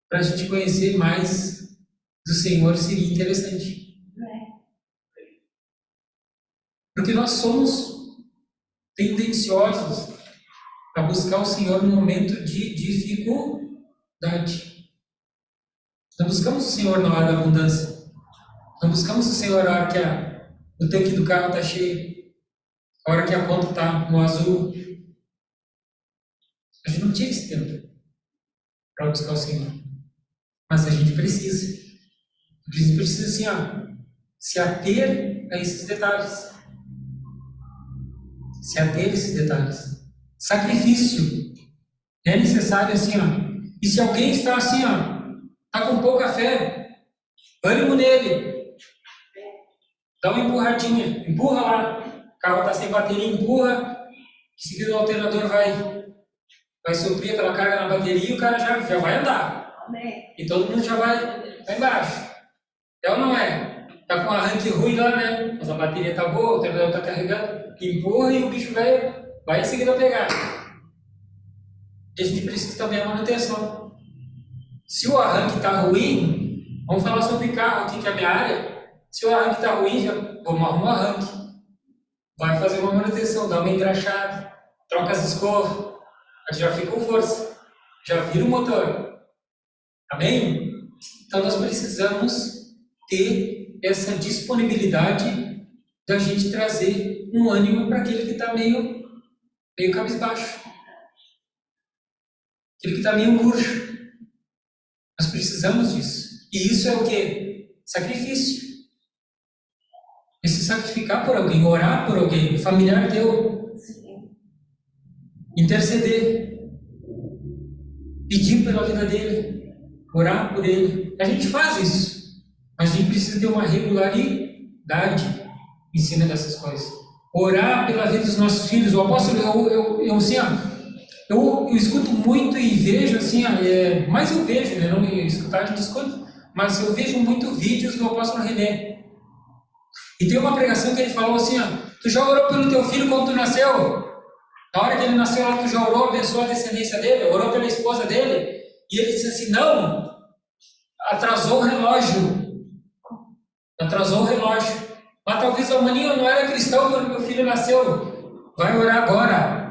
para a gente conhecer mais do Senhor, seria interessante. Porque nós somos tendenciosos a buscar o Senhor no momento de dificuldade. Não buscamos o Senhor na hora da abundância. Não buscamos o Senhor na hora que o tanque do carro está cheio, a hora que a conta está no azul. A gente não tinha esse tempo para buscar o Senhor. Mas a gente precisa. A gente precisa assim, se ater a esses detalhes. Se ater a esses detalhes. Sacrifício. É necessário assim, E se alguém está assim, está com pouca fé, ânimo nele. Dá uma empurradinha. Empurra lá. O carro está sem bateria, empurra. Em seguida o alternador vai suprir aquela carga na bateria e o cara já vai andar. Amém. E todo mundo já vai embaixo. É ou não é? Está com um arranque ruim lá, né? Mas a bateria está boa, o alternador está carregando. Empurra e o bicho vai em seguida pegar. E a gente precisa também da manutenção. Se o arranque está ruim, vamos falar sobre carro aqui, que é a minha área. Se o arranque está ruim, vamos arrumar o arranque. Vai fazer uma manutenção, dá uma engraxada, troca as escovas, a gente já fica com força, já vira o motor. Amém? Então nós precisamos ter essa disponibilidade da gente trazer um ânimo para aquele que está meio cabisbaixo, aquele que está meio murcho. Nós precisamos disso. E isso é o quê? Sacrifício. É se sacrificar por alguém, orar por alguém, familiar teu, interceder, pedir pela vida dele, orar por ele. A gente faz isso, mas a gente precisa ter uma regularidade em cima dessas coisas. Orar pela vida dos nossos filhos. O apóstolo, eu escuto muito e vejo assim, mas eu vejo, né? Não escutar, a gente escuta, mas eu vejo muito vídeos do apóstolo René. E tem uma pregação que ele falou assim, tu já orou pelo teu filho quando tu nasceu? Na hora que ele nasceu lá, tu já orou, abençoou a descendência dele, orou pela esposa dele? E ele disse assim, não, atrasou o relógio. Mas talvez o maninho não era cristão quando meu filho nasceu. Vai orar agora.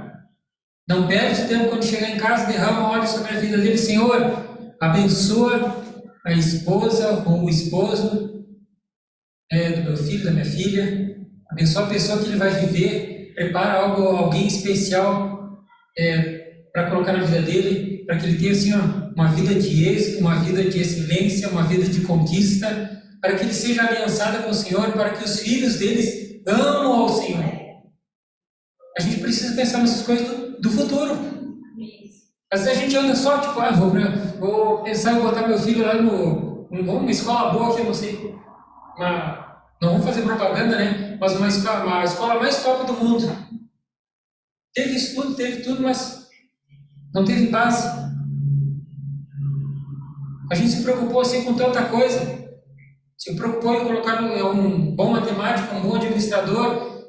Não perde tempo quando chegar em casa, derrama óleo sobre a vida dele. Senhor, abençoa a esposa ou o esposo do meu filho, da minha filha. Abençoa a pessoa que ele vai viver. Prepara alguém especial para colocar na vida dele, para que ele tenha assim, uma vida de êxito, uma vida de excelência, uma vida de conquista, para que ele seja aliançado com o Senhor, para que os filhos deles amam ao Senhor. A gente precisa pensar nessas coisas do futuro. Às vezes a gente anda só, tipo, vou pensar em botar meu filho lá numa escola boa que eu não sei, não vamos fazer propaganda, né? Mas uma escola mais top do mundo. Teve estudo, teve tudo, mas não teve base. A gente se preocupou assim com tanta coisa. Se preocupou em colocar um bom matemático, um bom administrador.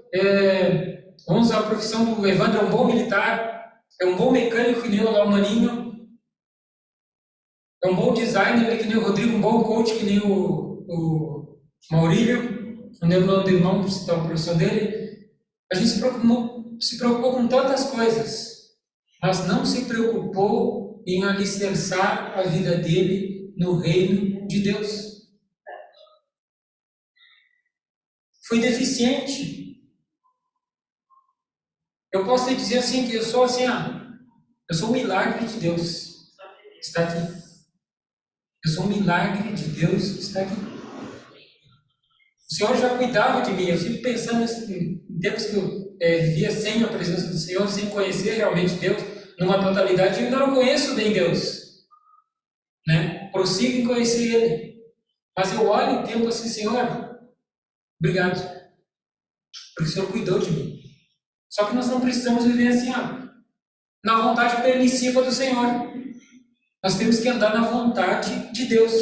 Vamos usar a profissão do Evandro, é um bom militar, é um bom mecânico que nem o Maninho, é um bom designer que nem o Rodrigo, um bom coach que nem o Maurílio, não lembro o nome do irmão, por citar a profissão dele. A gente se preocupou com tantas coisas, mas não se preocupou em alicerçar a vida dele no reino de Deus. Foi deficiente. Eu posso te dizer assim, que eu sou um milagre de Deus está aqui. Eu sou um milagre de Deus está aqui. O Senhor já cuidava de mim. Eu fico pensando em tempos que eu vivia sem a presença do Senhor, sem conhecer realmente Deus, numa totalidade. Eu ainda não conheço bem Deus, né? Prossigo em conhecer Ele. Mas eu olho o tempo assim, Senhor, obrigado, porque o Senhor cuidou de mim. Só que nós não precisamos viver assim, na vontade permissiva do Senhor. Nós temos que andar na vontade de Deus,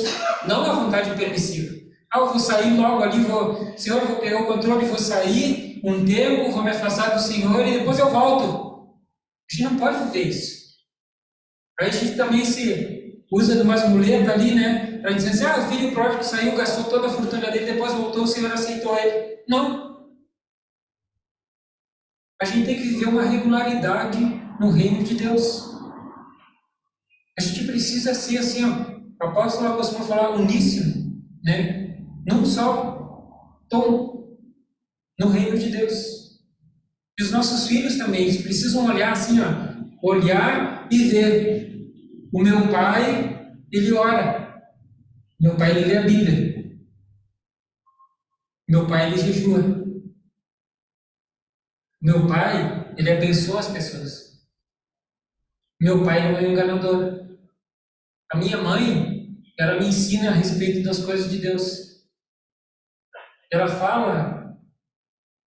não na vontade permissiva. Eu vou sair logo ali, Senhor, eu vou pegar o controle, vou sair um tempo, vou me afastar do Senhor e depois eu volto. A gente não pode viver isso. Aí a gente também se usa de umas muletas ali, né? Para dizer assim, o filho pródigo saiu, gastou toda a fortuna dele, depois voltou, o Senhor aceitou ele. Não. A gente tem que viver uma regularidade no reino de Deus. A gente precisa ser assim, o apóstolo costuma falar uníssono, né? Num só tom, no reino de Deus. E os nossos filhos também, eles precisam olhar assim, olhar e ver. O meu pai, ele ora. Meu pai, ele lê a Bíblia. Meu pai, ele jejua. Meu pai, ele abençoa as pessoas. Meu pai não é um enganador. A minha mãe, ela me ensina a respeito das coisas de Deus. Ela fala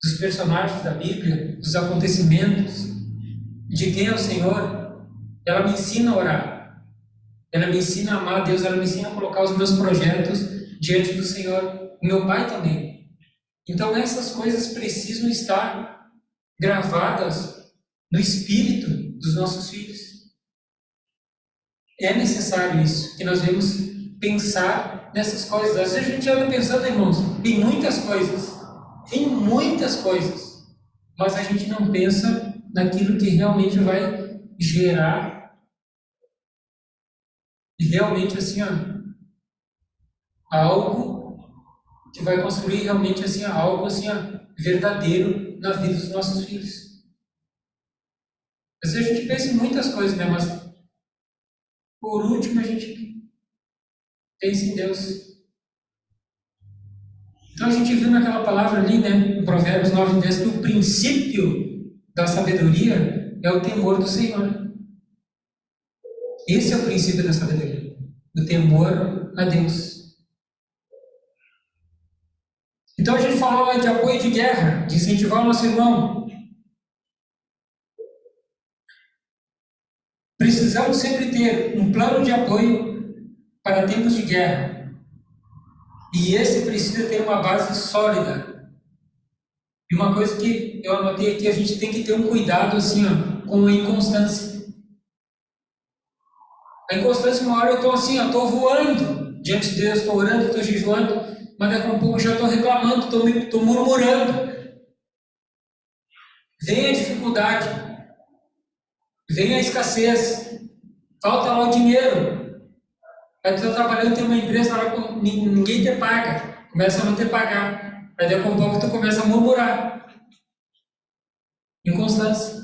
dos personagens da Bíblia, dos acontecimentos, de quem é o Senhor. Ela me ensina a orar. Ela me ensina a amar a Deus. Ela me ensina a colocar os meus projetos diante do Senhor. Meu pai também. Então essas coisas precisam estar gravadas no espírito dos nossos filhos. É necessário isso, que nós devemos pensar nessas coisas. Às vezes a gente anda pensando, irmãos, em muitas coisas, mas a gente não pensa naquilo que realmente vai gerar e realmente assim, algo que vai construir realmente assim algo assim verdadeiro na vida dos nossos filhos. Às vezes a gente pensa em muitas coisas, né? Mas por último a gente pensa em Deus. Então a gente viu naquela palavra ali, né, em Provérbios 9:10, que o princípio da sabedoria é o temor do Senhor. Esse é o princípio da sabedoria, o temor a Deus. Então a gente falou de apoio de guerra, de incentivar o nosso irmão. Precisamos sempre ter um plano de apoio para tempos de guerra. E esse precisa ter uma base sólida. E uma coisa que eu anotei aqui, a gente tem que ter um cuidado assim, com a inconstância. A inconstância, uma hora eu estou assim, estou voando diante de Deus, estou orando, estou jejuando, mas daqui a um pouco já estou reclamando, estou murmurando. Vem a dificuldade, vem a escassez, falta lá o dinheiro. Aí tu está trabalhando, tem uma empresa lá, ninguém te paga, começa a não te pagar. Aí daqui a pouco tu começa a murmurar. Inconstância.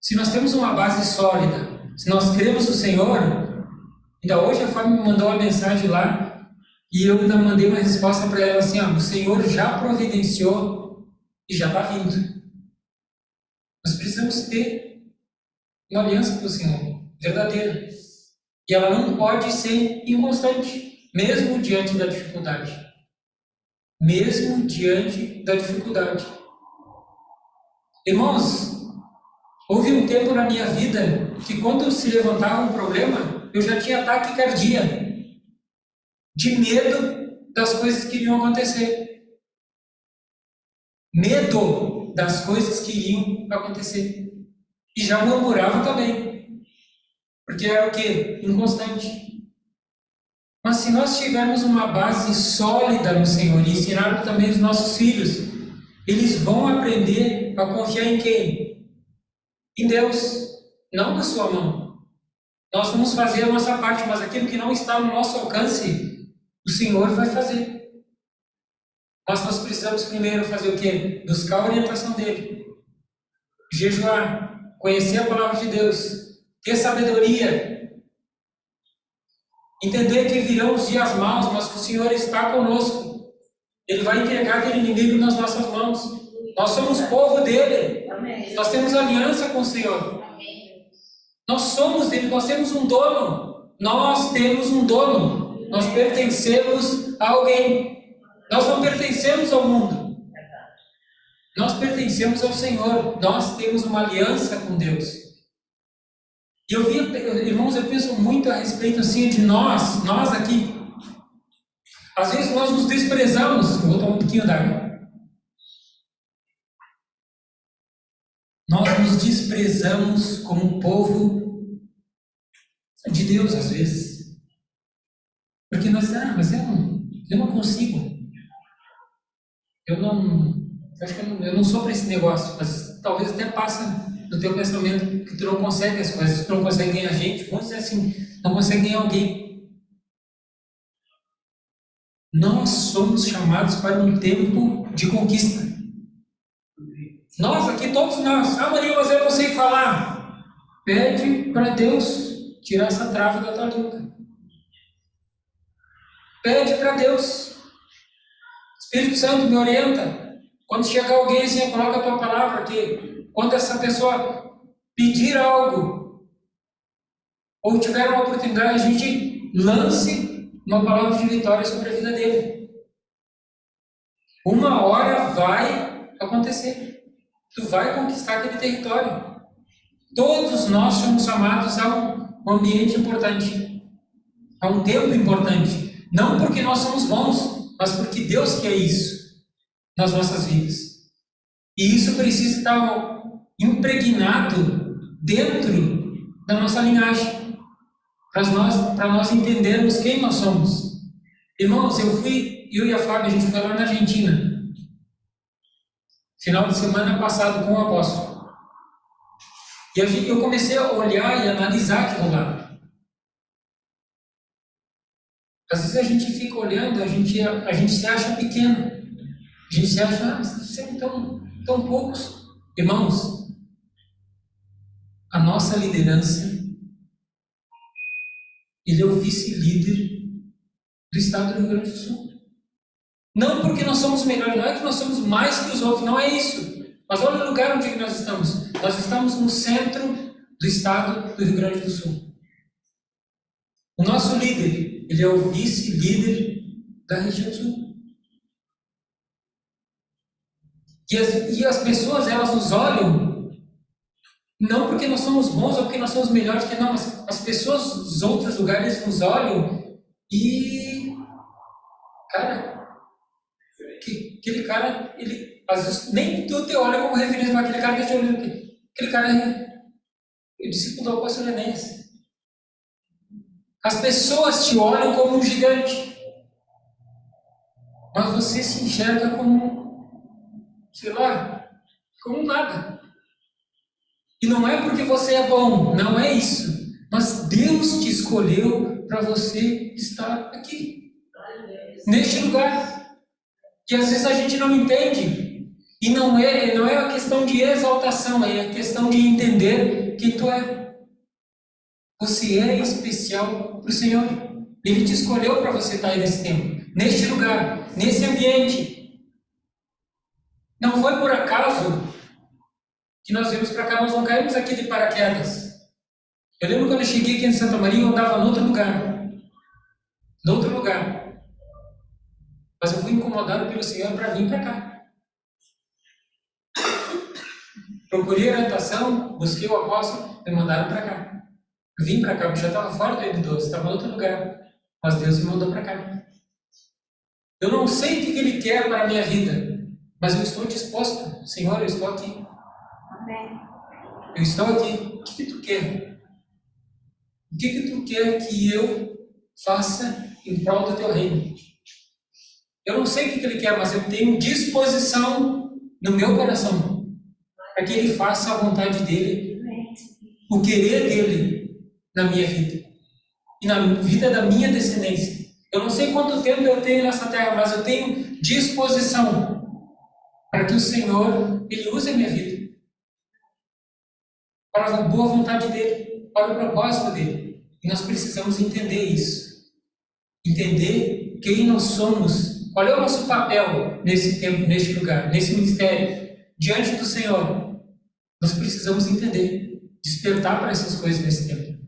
Se nós temos uma base sólida, se nós cremos no Senhor, ainda hoje a Fábio me mandou uma mensagem lá e eu ainda mandei uma resposta para ela assim: o Senhor já providenciou e já está vindo. Nós precisamos ter uma aliança com o Senhor, verdadeira. E ela não pode ser inconstante, mesmo diante da dificuldade. Mesmo diante da dificuldade. Irmãos, houve um tempo na minha vida que quando se levantava um problema, eu já tinha ataque cardíaco, de medo das coisas que iriam acontecer. Medo das coisas que iriam acontecer. E já murmurava também, porque era o quê? Inconstante. Mas se nós tivermos uma base sólida no Senhor e ensinarmos também os nossos filhos, eles vão aprender a confiar em quem? Em Deus, não na sua mão. Nós vamos fazer a nossa parte, mas aquilo que não está no nosso alcance, o Senhor vai fazer. Mas nós precisamos primeiro fazer o quê? Buscar a orientação dele. Jejuar, conhecer a palavra de Deus, ter sabedoria, entender que virão os dias maus, mas que o Senhor está conosco. Ele vai entregar aquele inimigo nas nossas mãos. Nós somos povo dele. Amém. Nós temos aliança com o Senhor. Amém. Nós somos dele, nós temos um dono. Nós temos um dono. Nós pertencemos a alguém. Nós não pertencemos ao mundo. Nós pertencemos ao Senhor. Nós temos uma aliança com Deus. E eu vi, irmãos, eu penso muito a respeito assim de nós aqui. Às vezes nós nos desprezamos. Vou tomar um pouquinho d'água. Nós nos desprezamos como povo de Deus, às vezes. Porque nós, mas eu não consigo. Acho que eu não sou para esse negócio. Mas talvez até passe no teu pensamento que tu não consegue as coisas, tu não consegue ganhar gente. Vamos dizer assim, não consegue ganhar alguém. Nós somos chamados para um tempo de conquista. Nós aqui, todos nós. Maria, mas eu não sei falar. Pede para Deus tirar essa trava da tua língua. Pede para Deus. Espírito Santo, me orienta. Quando chegar alguém assim, coloca a tua palavra aqui. Quando essa pessoa pedir algo, ou tiver uma oportunidade, a gente lance uma palavra de vitória sobre a vida dele. Uma hora vai acontecer. Tu vai conquistar aquele território. Todos nós somos chamados a um ambiente importante, a um tempo importante. Não porque nós somos bons, mas porque Deus quer isso nas nossas vidas. E isso precisa estar impregnado dentro da nossa linhagem, para nós entendermos quem nós somos. Irmãos, eu e a Fábio, a gente foi lá na Argentina. Final de semana passado com o apóstolo. E eu comecei a olhar e analisar aquilo lá. Às vezes a gente fica olhando, a gente se acha pequeno. A gente se acha, são tão poucos. Irmãos, a nossa liderança, ele é o vice-líder do estado do Rio Grande do Sul. Não porque nós somos melhores, não é que nós somos mais que os outros, não é isso. Mas olha o lugar onde nós estamos. Nós estamos no centro do estado do Rio Grande do Sul. O nosso líder, ele é o vice-líder da região sul. E as pessoas, elas nos olham, não porque nós somos bons ou porque nós somos melhores que não, mas as pessoas dos outros lugares nos olham e, cara, aquele cara, ele, às vezes, nem tu te olha como referência, mas aquele cara que te olha, aquele cara é o discípulo do apóstolo Enéas. As pessoas te olham como um gigante, mas você se enxerga como, sei lá, como nada. E não é porque você é bom, não é isso. Mas Deus te escolheu para você estar aqui, neste lugar. Que às vezes a gente não entende. E não é uma questão de exaltação, é a questão de entender quem tu é. Você é especial para o Senhor. Ele te escolheu para você estar aí nesse tempo, neste lugar, nesse ambiente. Não foi por acaso que nós viemos para cá, nós não caímos aqui de paraquedas. Eu lembro quando eu cheguei aqui em Santa Maria, eu andava em outro lugar. Em outro lugar. Mas eu fui incomodado pelo Senhor para vir para cá. Procurei orientação, busquei o apóstolo, me mandaram para cá. Eu vim para cá, porque já estava fora do N12, estava em outro lugar. Mas Deus me mandou para cá. Eu não sei o que Ele quer para a minha vida, mas eu estou disposto. Senhor, eu estou aqui. Amém. Eu estou aqui. O que tu quer? O que tu quer que eu faça em prol do teu reino? Eu não sei o que Ele quer, mas eu tenho disposição no meu coração para que Ele faça a vontade dEle, o querer dEle na minha vida e na vida da minha descendência. Eu não sei quanto tempo eu tenho nessa terra, mas eu tenho disposição para que o Senhor, Ele use a minha vida para a boa vontade dEle, para o propósito dEle. E nós precisamos entender isso. Entender quem nós somos, qual é o nosso papel nesse tempo, neste lugar, nesse ministério, diante do Senhor. Nós precisamos entender, despertar para essas coisas nesse tempo.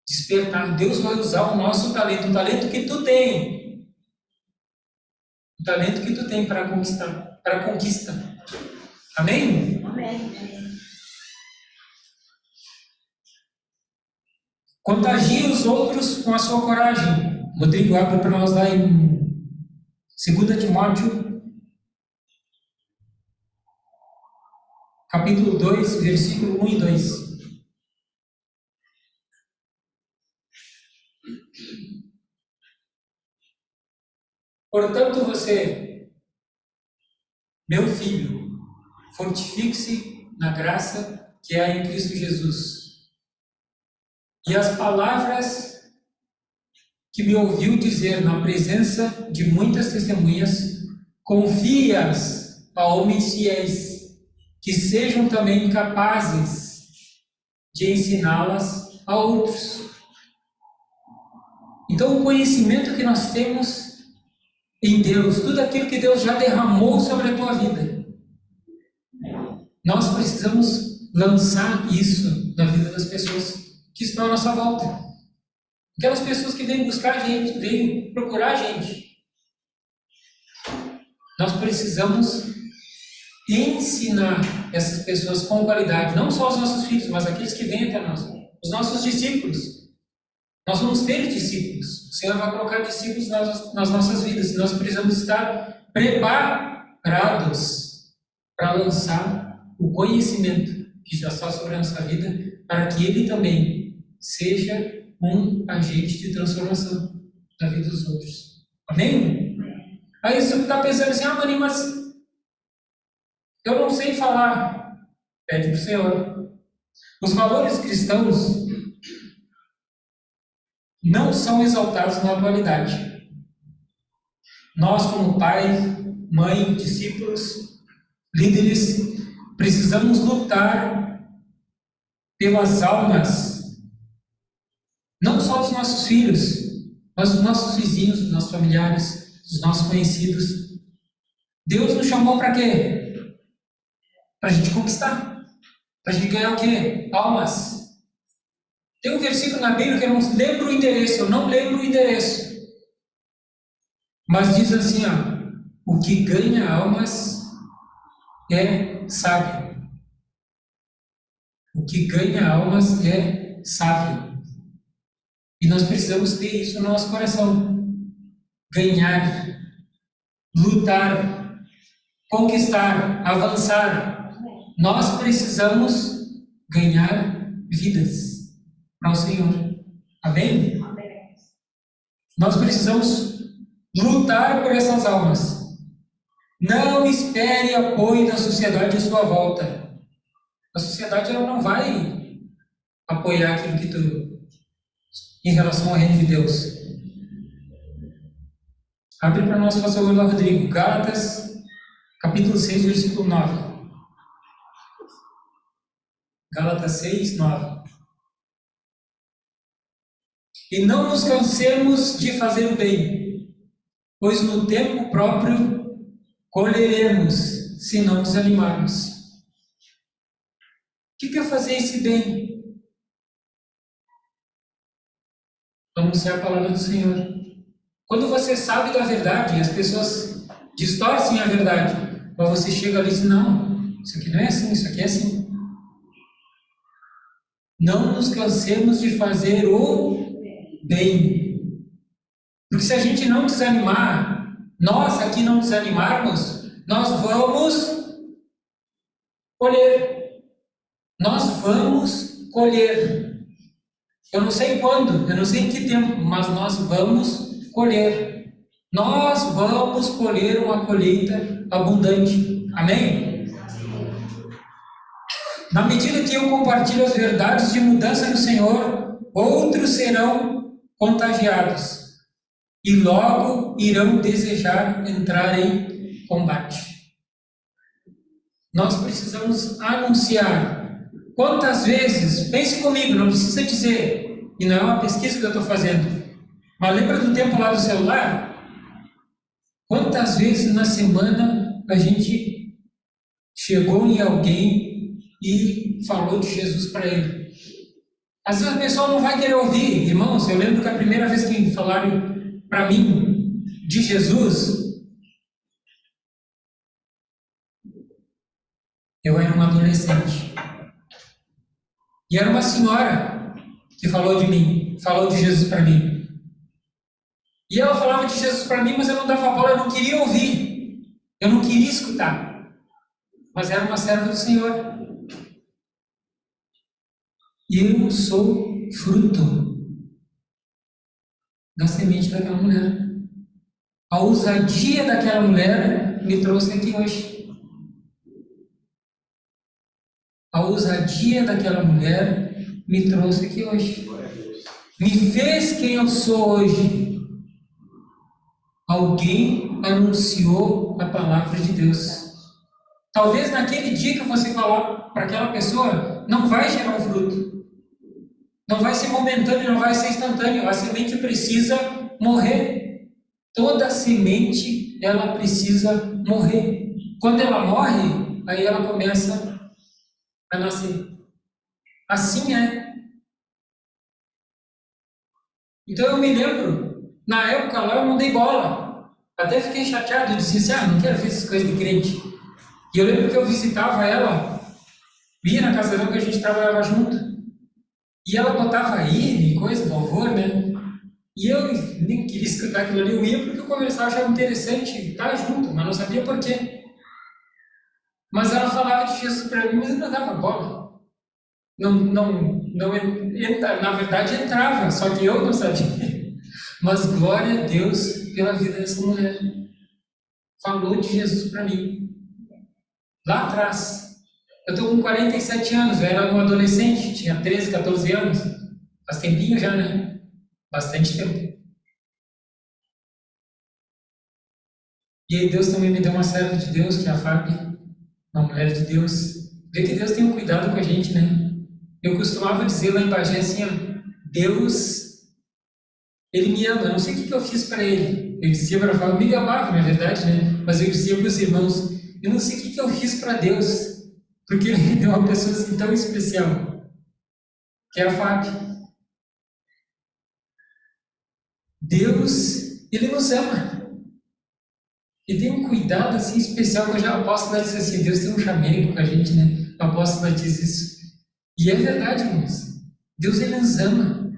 Despertar. Deus vai usar o nosso talento, o talento que tu tem. O talento que tu tem para conquistar, para a conquista. Amém? Amém. Contagie os outros com a sua coragem. Rodrigo abre para nós lá em 2 Timóteo, capítulo 2, versículo 1 e 2. Portanto, você, meu filho, fortifique-se na graça que há em Cristo Jesus. E as palavras que me ouviu dizer na presença de muitas testemunhas, confie-as a homens fiéis, que sejam também capazes de ensiná-las a outros. Então, o conhecimento que nós temos em Deus, tudo aquilo que Deus já derramou sobre a tua vida, nós precisamos lançar isso na vida das pessoas que estão à nossa volta. Aquelas pessoas que vêm buscar a gente, vêm procurar a gente. Nós precisamos ensinar essas pessoas com qualidade, não só os nossos filhos, mas aqueles que vêm até nós, os nossos discípulos. Nós vamos ter discípulos. O Senhor vai colocar discípulos nas nossas vidas. Nós precisamos estar preparados para lançar o conhecimento que já está sobre a nossa vida, para que ele também seja um agente de transformação na vida dos outros. Amém? Aí você está pensando assim, Maninho, mas eu não sei falar. Pede para o Senhor. Os valores cristãos não são exaltados na atualidade. Nós, como pai, mãe, discípulos, líderes, precisamos lutar pelas almas, não só dos nossos filhos, mas dos nossos vizinhos, dos nossos familiares, dos nossos conhecidos. Deus nos chamou para quê? Para a gente conquistar. Para a gente ganhar o quê? Almas. Tem um versículo na Bíblia que eu não lembro o endereço, mas diz assim, ó, o que ganha almas é sábio. O que ganha almas é sábio. E nós precisamos ter isso no nosso coração. Ganhar, lutar, conquistar, avançar. Nós precisamos ganhar vidas para o Senhor. Amém? Amém. Nós precisamos lutar por essas almas. Não espere apoio da sociedade à sua volta. A sociedade ela não vai apoiar aquilo que tu, em relação ao reino de Deus. Abre para nós, pastor Rodrigo, Gálatas, capítulo 6, versículo 9. Gálatas 6, 9. E não nos cansemos de fazer o bem, pois no tempo próprio colheremos, se não desanimarmos. O que é fazer esse bem? Anunciar a palavra do Senhor. Quando você sabe da verdade, as pessoas distorcem a verdade, mas você chega ali e diz, não, isso aqui não é assim, isso aqui é assim. Não nos cansemos de fazer o bem. Porque se a gente não desanimar, nós aqui não desanimarmos, nós vamos colher. Nós vamos colher. Eu não sei quando, eu não sei em que tempo, mas nós vamos colher. Nós vamos colher uma colheita abundante. Amém? Na medida que eu compartilho as verdades de mudança no Senhor, outros serão contagiados e logo irão desejar entrar em combate. Nós precisamos anunciar. Quantas vezes, pense comigo, não precisa dizer, e não é uma pesquisa que eu estou fazendo, mas lembra do tempo lá do celular? Quantas vezes na semana a gente chegou em alguém e falou de Jesus para ele? Às vezes a pessoa não vai querer ouvir. Irmãos, eu lembro que a primeira vez que falaram para mim de Jesus, eu era um adolescente. E era uma senhora que falou de mim, falou de Jesus para mim. E ela falava de Jesus para mim, mas eu não dava bola, eu não queria ouvir. Eu não queria escutar. Mas era uma serva do Senhor. E eu sou fruto da semente daquela mulher. A ousadia daquela mulher me trouxe aqui hoje. A ousadia daquela mulher me trouxe aqui hoje. Me fez quem eu sou hoje. Alguém anunciou a palavra de Deus. Talvez naquele dia que você falar para aquela pessoa, não vai gerar um fruto. Não vai ser momentâneo, não vai ser instantâneo. A semente precisa morrer. Toda semente, ela precisa morrer. Quando ela morre, aí ela começa a nascer. Assim é. Então eu me lembro, na época lá eu não dei bola. Até fiquei chateado, eu disse assim, não quero ver essas coisas de crente. E eu lembro que eu visitava ela, ia na casa dela que a gente trabalhava junto. E ela botava hino e coisa, louvor, né? E eu nem queria escutar aquilo ali, eu ia porque eu conversava, achava interessante estar junto, mas não sabia por quê. Mas ela falava de Jesus para mim, mas eu não dava bola. Na verdade entrava, só que eu não sabia. Mas glória a Deus pela vida dessa mulher. Falou de Jesus para mim. Lá atrás. Eu estou com 47 anos, eu era um adolescente, tinha 13, 14 anos. Faz tempinho já, né? bastante tempo. E aí Deus também me deu uma serva de Deus, que é a Fábio, uma mulher de Deus. Vê que Deus tem um cuidado com a gente, né? Eu costumava dizer lá em Bagé assim, ó, Deus, Ele me ama, eu não sei o que eu fiz para Ele. Eu dizia para a Fábio, me amava, na verdade, né? Mas eu dizia para os irmãos, eu não sei o que eu fiz para Deus, porque Ele me deu uma pessoa assim tão especial, que é a Fábio. Deus, Ele nos ama. E tem um cuidado assim especial que eu já apóstolo diz assim, Deus tem um chamego com a gente, né? O apóstolo diz isso. E é verdade, irmãos. Deus, Ele nos ama.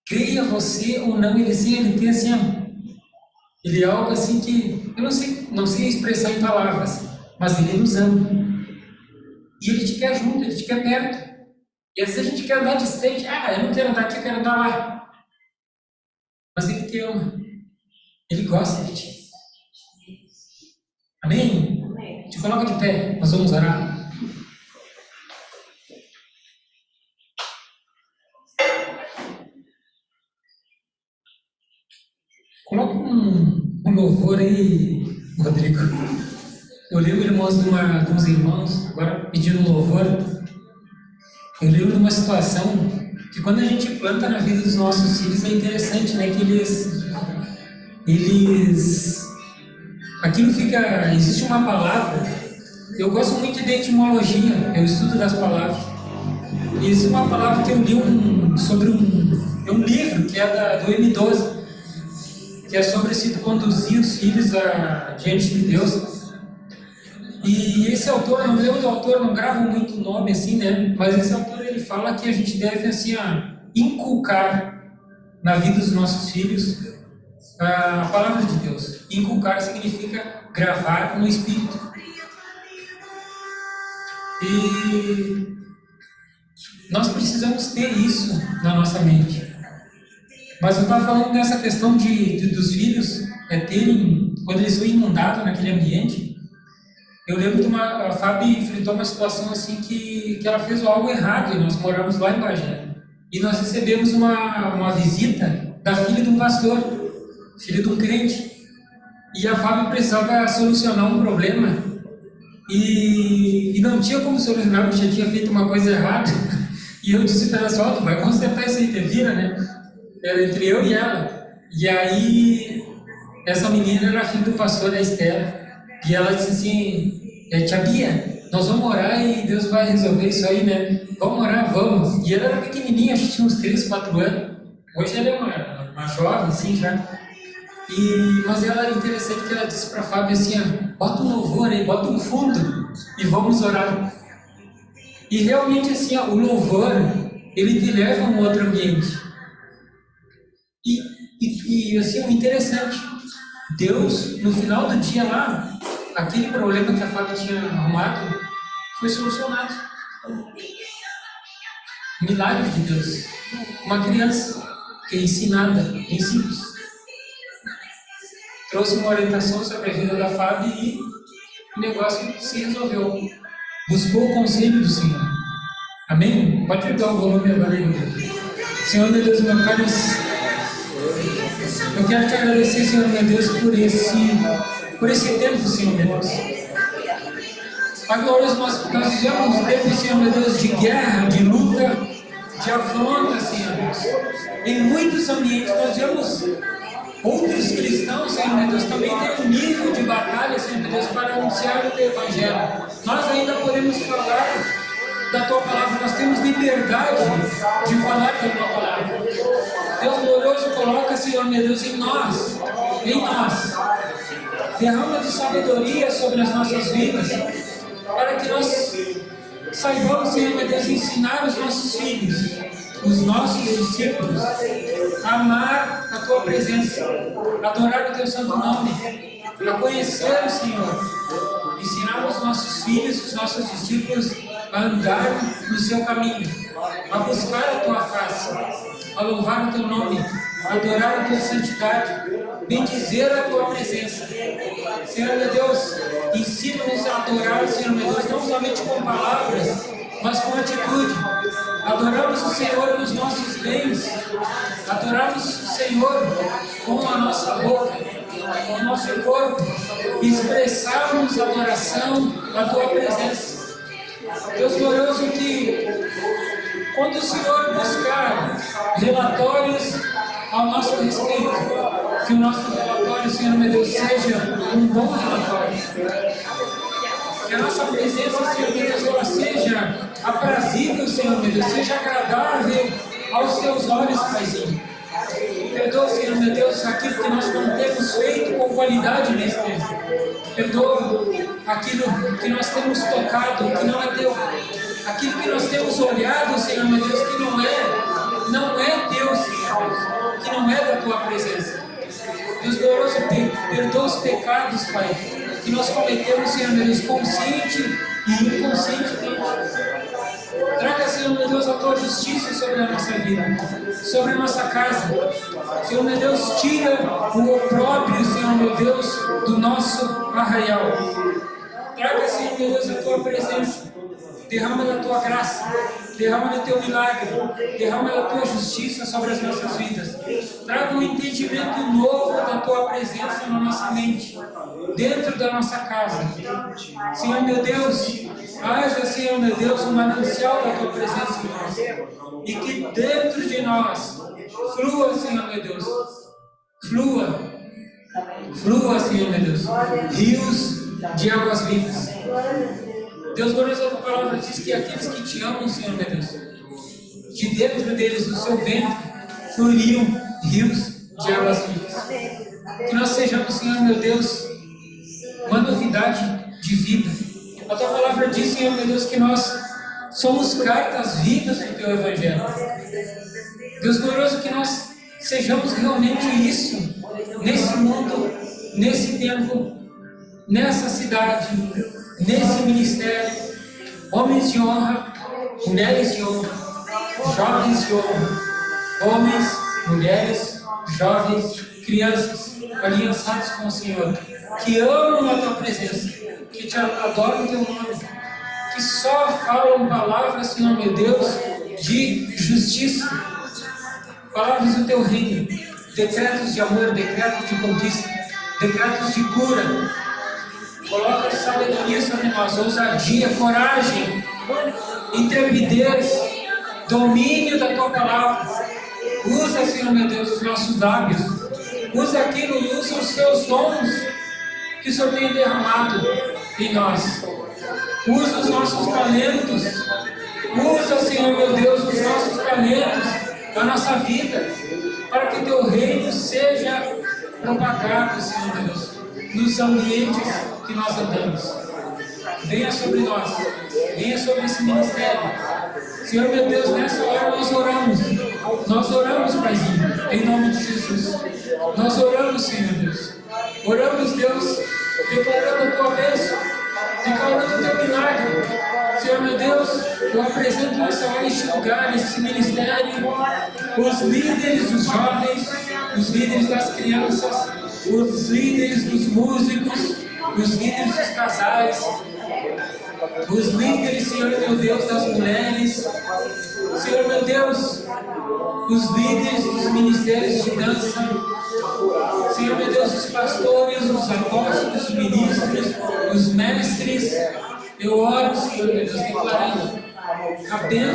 Creia você ou não, Ele sim, Ele tem assim, Ele é algo assim que, eu não sei expressar em palavras, mas Ele nos ama. E Ele te quer junto, Ele te quer perto. E às vezes a gente quer andar distante, eu não quero andar aqui, eu quero andar lá. Mas Ele te ama. Ele gosta de ti. Amém? Amém. Te coloca de pé, nós vamos orar. Coloca um louvor aí, Rodrigo. Eu lembro, irmãos, de uns irmãos, agora pedindo louvor. Eu lembro de uma situação que quando a gente planta na vida dos nossos filhos é interessante, né? Que aquilo fica, existe uma palavra, eu gosto muito de etimologia, eu estudo das palavras, e existe uma palavra que eu li sobre um livro que é do M12, que é sobre se conduzir os filhos diante de Deus, e esse autor, não lembro do autor, não gravo muito o nome assim, né, mas esse autor ele fala que a gente deve assim, inculcar na vida dos nossos filhos a palavra de Deus. Inculcar significa gravar no espírito. E nós precisamos ter isso na nossa mente. Mas eu estava falando dessa questão dos filhos terem, quando eles são inundados naquele ambiente. Eu lembro de a Fábio enfrentou uma situação assim que ela fez algo errado, e nós moramos lá em Bagé. E nós recebemos uma visita da filha de um pastor, filha de um crente. E a Fábio precisava solucionar um problema e não tinha como solucionar, porque já tinha feito uma coisa errada. E eu disse para ela assim, tu vai consertar isso aí, te vira, né? Era entre eu e ela. E aí, essa menina era filha do pastor da Estela. E ela disse assim, tia Bia, nós vamos orar e Deus vai resolver isso aí, né? Vamos orar, vamos. E ela era pequenininha, acho que tinha uns 3, 4 anos. Hoje ela é uma jovem, assim, já. Mas ela era interessante que ela disse para a Fábio assim, bota um louvor aí, bota um fundo e vamos orar. E realmente assim, o louvor, ele te leva a um outro ambiente. E assim, o interessante, Deus, no final do dia lá, aquele problema que a Fábio tinha arrumado, foi solucionado. Milagre de Deus. Uma criança que é ensinada, em simples, trouxe uma orientação sobre a vida da Fábio e o negócio se resolveu. Buscou o conselho do Senhor. Amém? Pode pegar o volume agora aí, meu Deus. Senhor, meu Deus, meu Pai, eu quero te agradecer, Senhor, meu Deus, por esse tempo, Senhor, meu Deus. Agora nós vivemos um tempo, Senhor, meu Deus, de guerra, de luta, de afronta, Senhor, Deus. Em muitos ambientes nós vemos outros cristãos, Senhor, meu Deus, também têm um nível de batalha, Senhor, meu Deus, para anunciar o Teu Evangelho. Nós ainda podemos falar da Tua Palavra, nós temos liberdade de falar da Tua Palavra. Deus glorioso, coloca, Senhor, meu Deus, em nós, derrama de sabedoria sobre as nossas vidas, para que nós saibamos, Senhor, meu Deus, ensinar os nossos filhos, os nossos discípulos, a amar a Tua presença, adorar o Teu santo nome, a conhecer o Senhor, ensinar os nossos filhos, os nossos discípulos a andar no Seu caminho, a buscar a Tua face, a louvar o Teu nome, a adorar a Tua santidade, bendizer a Tua presença. Senhor meu Deus, ensina-nos a adorar, Senhor meu Deus, não somente com palavras, mas com atitude. Adoramos o Senhor nos nossos bens, adoramos adorarmos o Senhor com a nossa boca, com o nosso corpo, expressarmos adoração à Tua presença. Deus glorioso, que quando o Senhor buscar relatórios ao nosso respeito, que o nosso relatório, Senhor meu Deus, seja um bom relatório. Que a nossa presença, Senhor meu Deus, ela seja aprazível, Senhor meu Deus, seja agradável aos Teus olhos, Paizinho. Perdoa, Senhor meu Deus, aquilo que nós não temos feito com qualidade nesse tempo. Perdoa aquilo que nós temos tocado, que não é Teu. Aquilo que nós temos olhado, Senhor meu Deus, que não é Teu, Senhor Deus, que não é da Tua presença. Deus glorioso, perdoa os pecados, Pai, que nós cometemos, Senhor meu Deus, consciente e inconscientemente. Traga, Senhor meu Deus, a Tua justiça sobre a nossa vida, sobre a nossa casa. Senhor meu Deus, tira o opróbrio, Senhor meu Deus, do nosso arraial. Traga, Senhor meu Deus, a Tua presença. Derrama da Tua graça, derrama do Teu milagre, derrama da Tua justiça sobre as nossas vidas. Traga um entendimento novo da Tua presença na nossa mente, dentro da nossa casa. Senhor meu Deus, haja, Senhor meu Deus, um manancial da Tua presença em nós. E que dentro de nós flua, Senhor meu Deus, flua, Senhor meu Deus, rios de águas vivas. Deus glorioso, a Tua palavra diz que aqueles que Te amam, Senhor meu Deus, de dentro deles, do seu ventre, floriam rios de águas vivas. Que nós sejamos, Senhor meu Deus, uma novidade de vida. A Tua palavra diz, Senhor meu Deus, que nós somos cartas vivas do Teu Evangelho. Deus glorioso, que nós sejamos realmente isso, nesse mundo, nesse tempo, nessa cidade, nesse ministério, homens de honra, mulheres de honra, jovens de honra, homens, mulheres, jovens, crianças, aliançados com o Senhor, que amam a Tua presença, que Te adoram o Teu nome, que só falam palavras, Senhor meu Deus, de justiça, palavras do Teu reino, decretos de amor, decretos de conquista, decretos de cura. Coloca sabedoria sobre nós, ousadia, coragem, intrepidez, domínio da Tua palavra. Usa, Senhor meu Deus, os nossos lábios. Usa aquilo e usa os Teus dons que o Senhor tem derramado em nós. Usa os nossos talentos. Usa, Senhor meu Deus, os nossos talentos da nossa vida, para que Teu reino seja propagado, Senhor meu Deus, nos ambientes que nós andamos. Venha sobre nós, venha sobre esse ministério. Senhor meu Deus, nessa hora nós oramos, Paizinho, em nome de Jesus. Nós oramos, Senhor Deus. Oramos, Deus, declarando a Tua bênção, declarando o Teu milagre. Senhor meu Deus, eu apresento nessa hora, este lugar, esse ministério, os líderes dos jovens, os líderes das crianças, os líderes dos músicos, os líderes dos casais, os líderes, Senhor meu Deus, das mulheres, Senhor meu Deus, os líderes dos ministérios de dança, Senhor meu Deus, os pastores, os apóstolos, os ministros, os mestres. Eu oro, Senhor meu Deus, declarando a bênção